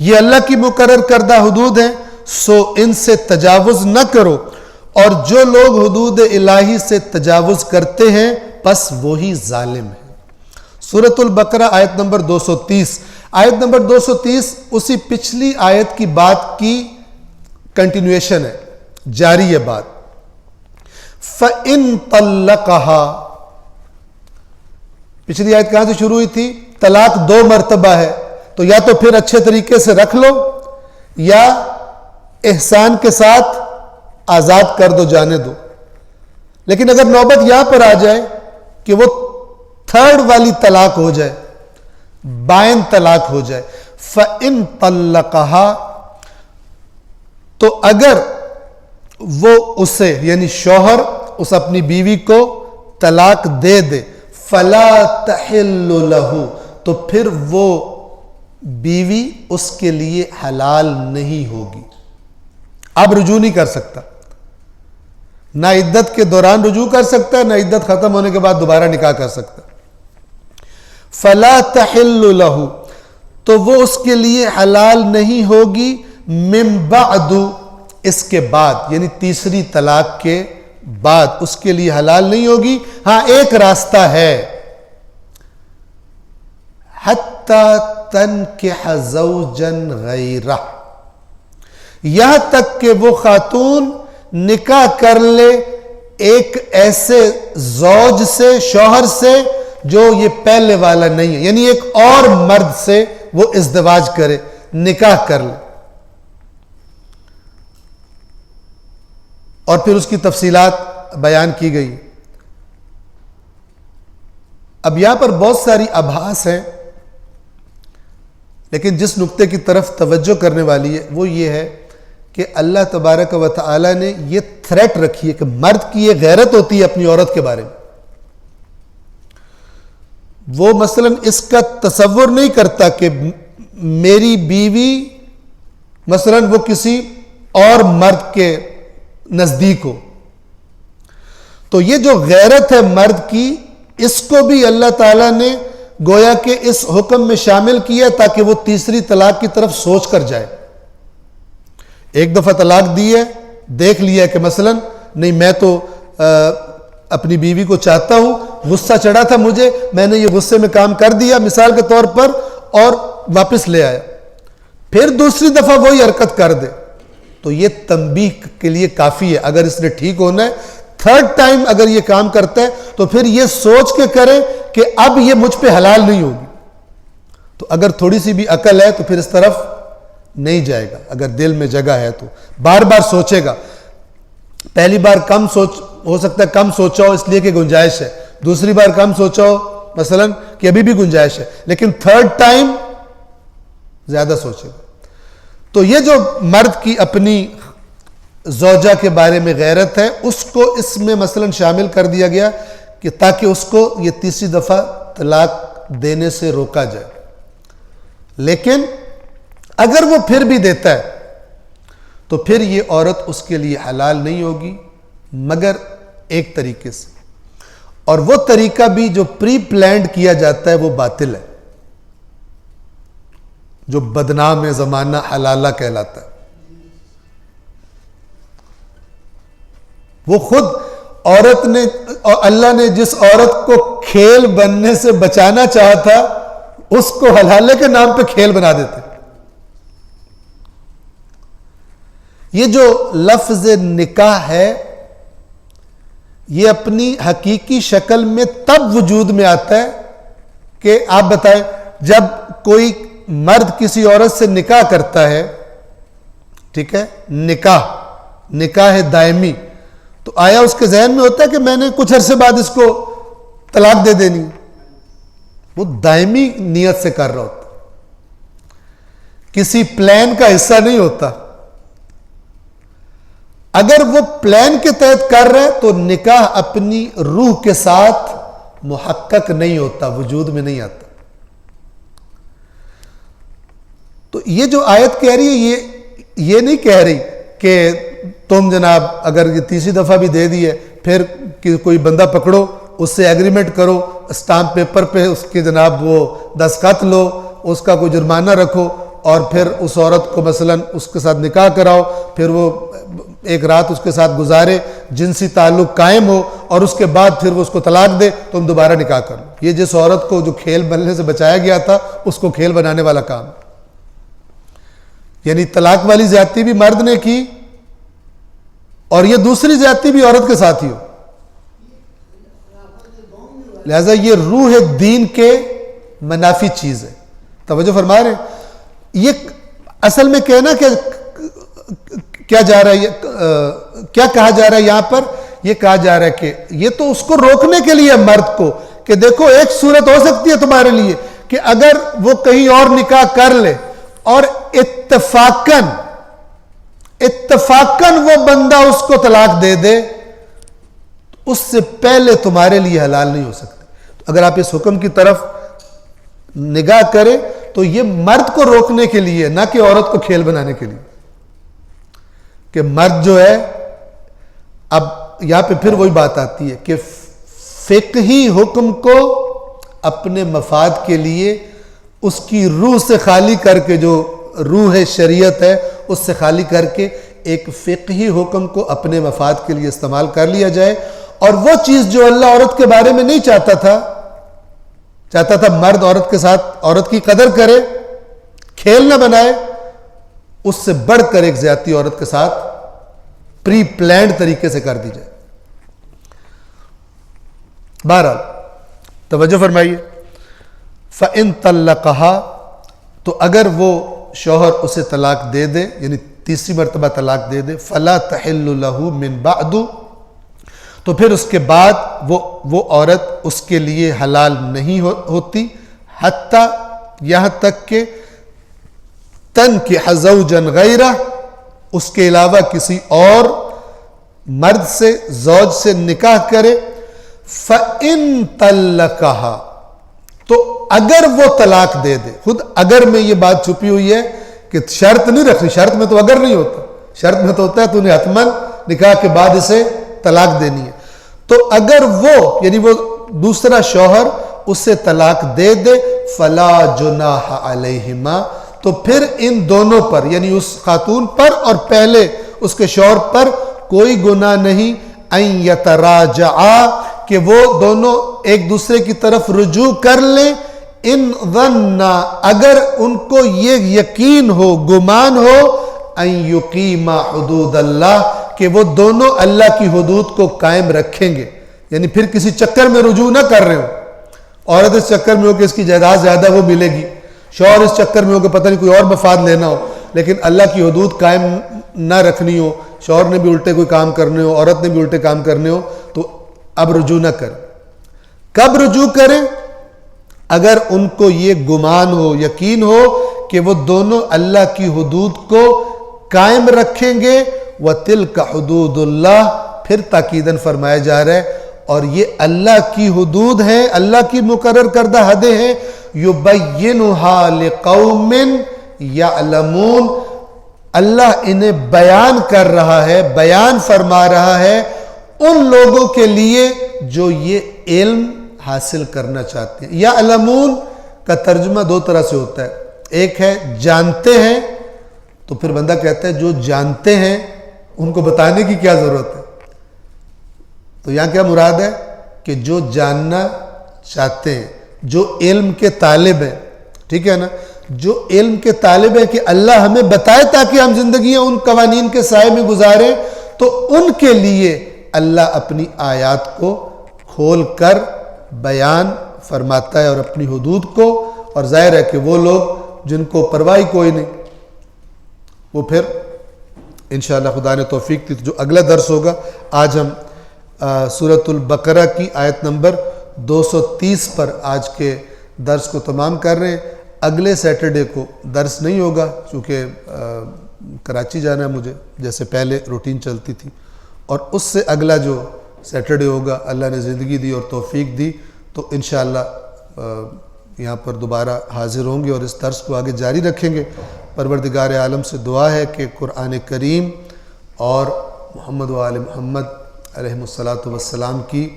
یہ اللہ کی مقرر کردہ حدود ہیں، سو ان سے تجاوز نہ کرو، اور جو لوگ حدود الہی سے تجاوز کرتے ہیں پس وہی ظالم ہے. سورۃ البقرہ آیت نمبر 230. آیت نمبر 230 اسی پچھلی آیت کی بات کی کنٹینویشن ہے، جاری ہے بات. فَإِن طَلَّقَهَا، پچھلی آیت کہاں سے شروع ہوئی تھی؟ طلاق 2 مرتبہ ہے، تو یا تو پھر اچھے طریقے سے رکھ لو یا احسان کے ساتھ آزاد کر دو، جانے دو. لیکن اگر نوبت یہاں پر آ جائے کہ وہ تھرڈ والی طلاق ہو جائے، بائن طلاق ہو جائے، فَإِن طَلَّقَهَا، تو اگر وہ اسے یعنی شوہر اس اپنی بیوی کو طلاق دے دے، فَلَا تَحِلُّ لَهُ، تو پھر وہ بیوی اس کے لیے حلال نہیں ہوگی. اب رجوع نہیں کر سکتا، نہ عدت کے دوران رجوع کر سکتا ہے، نہ عدت ختم ہونے کے بعد دوبارہ نکاح کر سکتا. فَلَا تَحِلُّ لَهُ، تو وہ اس کے لیے حلال نہیں ہوگی، مِن بَعْدُ، اس کے بعد یعنی تیسری طلاق کے بعد اس کے لیے حلال نہیں ہوگی. ہاں ایک راستہ ہے، حَتَّى تَنْكِحَ زَوْجًا غَيْرَهُ، یہاں تک کہ وہ خاتون نکاح کر لے ایک ایسے زوج سے، شوہر سے جو یہ پہلے والا نہیں ہے، یعنی ایک اور مرد سے وہ ازدواج کرے، نکاح کر لے. اور پھر اس کی تفصیلات بیان کی گئی. اب یہاں پر بہت ساری ابحاث ہیں، لیکن جس نقطے کی طرف توجہ کرنے والی ہے وہ یہ ہے کہ اللہ تبارک و تعالی نے یہ تھریٹ رکھی ہے کہ مرد کی یہ غیرت ہوتی ہے اپنی عورت کے بارے میں. وہ مثلا اس کا تصور نہیں کرتا کہ میری بیوی مثلا وہ کسی اور مرد کے نزدیک ہو. تو یہ جو غیرت ہے مرد کی، اس کو بھی اللہ تعالیٰ نے گویا کہ اس حکم میں شامل کیا تاکہ وہ تیسری طلاق کی طرف سوچ کر جائے. ایک دفعہ طلاق دی ہے، دیکھ لیا کہ مثلا نہیں میں تو اپنی بیوی کو چاہتا ہوں، غصہ چڑھا تھا مجھے، میں نے یہ غصے میں کام کر دیا مثال کے طور پر اور واپس لے آیا، پھر دوسری دفعہ وہی حرکت کر دے، تو یہ تنبیہ کے لیے کافی ہے. اگر اس نے ٹھیک ہونا ہے، تھرڈ ٹائم اگر یہ کام کرتا ہے تو پھر یہ سوچ کے کرے کہ اب یہ مجھ پہ حلال نہیں ہوگی. تو اگر تھوڑی سی بھی عقل ہے تو پھر اس طرف نہیں جائے گا. اگر دل میں جگہ ہے تو بار بار سوچے گا. پہلی بار کم سوچ، ہو سکتا ہے کم سوچا ہو اس لیے کہ گنجائش ہے، دوسری بار کم سوچا ہو مثلا کہ ابھی بھی گنجائش ہے، لیکن تھرڈ ٹائم زیادہ سوچے گا. تو یہ جو مرد کی اپنی زوجہ کے بارے میں غیرت ہے، اس کو اس میں مثلا شامل کر دیا گیا کہ تاکہ اس کو یہ تیسری دفعہ طلاق دینے سے روکا جائے. لیکن اگر وہ پھر بھی دیتا ہے تو پھر یہ عورت اس کے لیے حلال نہیں ہوگی مگر ایک طریقے سے, اور وہ طریقہ بھی جو پری پلانڈ کیا جاتا ہے وہ باطل ہے, جو بدنام زمانہ حلالہ کہلاتا ہے. وہ خود عورت نے, اللہ نے جس عورت کو کھیل بننے سے بچانا چاہا تھا اس کو حلالے کے نام پہ کھیل بنا دیتے. یہ جو لفظ نکاح ہے یہ اپنی حقیقی شکل میں تب وجود میں آتا ہے کہ آپ بتائیں, جب کوئی مرد کسی عورت سے نکاح کرتا ہے, ٹھیک ہے, نکاح دائمی, تو آیا اس کے ذہن میں ہوتا ہے کہ میں نے کچھ عرصے بعد اس کو طلاق دے دینی؟ وہ دائمی نیت سے کر رہا ہوتا, کسی پلان کا حصہ نہیں ہوتا. اگر وہ پلان کے تحت کر رہے تو نکاح اپنی روح کے ساتھ محقق نہیں ہوتا, وجود میں نہیں آتا. تو یہ جو آیت کہہ رہی ہے یہ نہیں کہہ رہی کہ تم جناب اگر یہ تیسری دفعہ بھی دے دی ہے پھر کوئی بندہ پکڑو, اس سے ایگریمنٹ کرو, اسٹامپ پیپر پہ اس کے جناب وہ دستخط لو, اس کا کوئی جرمانہ رکھو اور پھر اس عورت کو مثلا اس کے ساتھ نکاح کراؤ, پھر وہ ایک رات اس کے ساتھ گزارے, جنسی تعلق قائم ہو اور اس کے بعد پھر وہ اس کو طلاق دے, تم دوبارہ نکاح کرو. یہ جس عورت کو جو کھیل بننے سے بچایا گیا تھا اس کو کھیل بنانے والا کام. یعنی طلاق والی زیادتی بھی مرد نے کی اور یہ دوسری زیادتی بھی عورت کے ساتھ ہی ہو. لہذا یہ روح دین کے منافی چیز ہے. توجہ فرما رہے ہیں؟ یہ اصل میں کہنا کہ کیا جا رہا ہے, کیا کہا جا رہا ہے یہاں پر؟ یہ کہا جا رہا ہے کہ یہ تو اس کو روکنے کے لیے مرد کو کہ دیکھو ایک صورت ہو سکتی ہے تمہارے لیے کہ اگر وہ کہیں اور نکاح کر لے اور اتفاقاً وہ بندہ اس کو طلاق دے دے, اس سے پہلے تمہارے لیے حلال نہیں ہو سکتی. اگر آپ اس حکم کی طرف نگاہ کریں تو یہ مرد کو روکنے کے لیے, نہ کہ عورت کو کھیل بنانے کے لیے. کہ مرد جو ہے, اب یہاں پہ پھر وہی بات آتی ہے کہ فقہی حکم کو اپنے مفاد کے لیے اس کی روح سے خالی کر کے, جو روح شریعت ہے اس سے خالی کر کے ایک فقہی حکم کو اپنے مفاد کے لیے استعمال کر لیا جائے. اور وہ چیز جو اللہ عورت کے بارے میں نہیں چاہتا تھا مرد عورت کے ساتھ عورت کی قدر کرے, کھیل نہ بنائے, اس سے بڑھ کر ایک زیادتی عورت کے ساتھ پری پلانڈ طریقے سے کر دی جائے. بہرحال توجہ فرمائیے, فَإِن طَلَّقَهَا, تو اگر وہ شوہر اسے طلاق دے دے, یعنی تیسری مرتبہ طلاق دے دے, فَلَا تَحِلُّ لَهُ مِن بَعْدُ, تو پھر اس کے بعد وہ عورت اس کے لیے حلال نہیں ہوتی, حتیٰ یہاں تک کہ تنکح زوجا غیرہ, اس کے علاوہ کسی اور مرد سے, زوج سے نکاح کرے. فَإِن طَلَّقَهَا, تو اگر وہ طلاق دے دے, خود اگر میں یہ بات چھپی ہوئی ہے کہ شرط نہیں رکھنی, شرط میں تو اگر نہیں ہوتا, شرط میں تو ہوتا ہے تو انہیں حتماً نکاح کے بعد اسے طلاق دینی ہے. تو اگر وہ یعنی وہ دوسرا شوہر اسے طلاق دے دے, فَلَا جُنَاحَ عَلَيْهِمَا, تو پھر ان دونوں پر یعنی اس خاتون پر اور پہلے اس کے شوہر پر کوئی گناہ نہیں, اَن يَتَرَاجَعَا, کہ وہ دونوں ایک دوسرے کی طرف رجوع کر لیں, ان ظنّا, اگر ان کو یہ یقین ہو, گمان ہو, ان یقیما حدود اللہ, کہ وہ دونوں اللہ کی حدود کو قائم رکھیں گے. یعنی پھر کسی چکر میں رجوع نہ کر رہے ہو, عورت اس چکر میں ہو کہ اس کی جائیداد زیادہ وہ ملے گی, شوہر اس چکر میں ہو کہ پتہ نہیں کوئی اور مفاد لینا ہو, لیکن اللہ کی حدود قائم نہ رکھنی ہو, شوہر نے بھی الٹے کوئی کام کرنے ہو, عورت نے بھی الٹے کام کرنے ہو, تو اب رجوع نہ کریں. کب رجوع کریں؟ اگر ان کو یہ گمان ہو, یقین ہو کہ وہ دونوں اللہ کی حدود کو قائم رکھیں گے. وَتِلْكَ حُدُودُ اللَّهِ, پھر تاکیداً فرمایا جا رہا ہے اور یہ اللہ کی حدود ہیں، اللہ کی مقرر کردہ حدیں ہیں. یبینھا لقوم یعلمون، اللہ انہیں بیان کر رہا ہے، بیان فرما رہا ہے ان لوگوں کے لیے جو یہ علم حاصل کرنا چاہتے ہیں. یعلمون کا ترجمہ دو طرح سے ہوتا ہے. ایک ہے جانتے ہیں، تو پھر بندہ کہتا ہے جو جانتے ہیں ان کو بتانے کی کیا ضرورت ہے. تو یہاں کیا مراد ہے کہ جو جاننا چاہتے ہیں، جو علم کے طالب ہیں، ٹھیک ہے نا، جو علم کے طالب ہیں کہ اللہ ہمیں بتائے تاکہ ہم زندگیاں ان قوانین کے سائے میں گزاریں، تو ان کے لیے اللہ اپنی آیات کو کھول کر بیان فرماتا ہے اور اپنی حدود کو. اور ظاہر ہے کہ وہ لوگ جن کو پرواہ کوئی نہیں، وہ پھر انشاءاللہ خدا نے توفیق دی تو جو اگلا درس ہوگا، آج ہم سورۃ البقرہ کی آیت نمبر 230 پر آج کے درس کو تمام کر رہے ہیں. اگلے سیٹرڈے کو درس نہیں ہوگا چونکہ کراچی جانا ہے مجھے، جیسے پہلے روٹین چلتی تھی. اور اس سے اگلا جو سیٹرڈے ہوگا، اللہ نے زندگی دی اور توفیق دی تو انشاءاللہ یہاں پر دوبارہ حاضر ہوں گے اور اس درس کو آگے جاری رکھیں گے. پروردگار عالم سے دعا ہے کہ قرآن کریم اور محمد و آل محمد علیہ الصلاۃ والسلام کی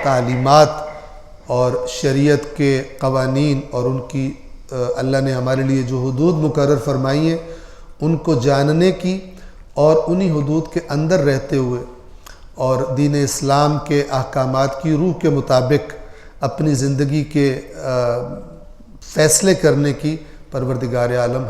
تعلیمات اور شریعت کے قوانین اور ان کی اللہ نے ہمارے لیے جو حدود مقرر فرمائی ہیں ان کو جاننے کی اور انہی حدود کے اندر رہتے ہوئے اور دین اسلام کے احکامات کی روح کے مطابق اپنی زندگی کے فیصلے کرنے کی پروردگار عالم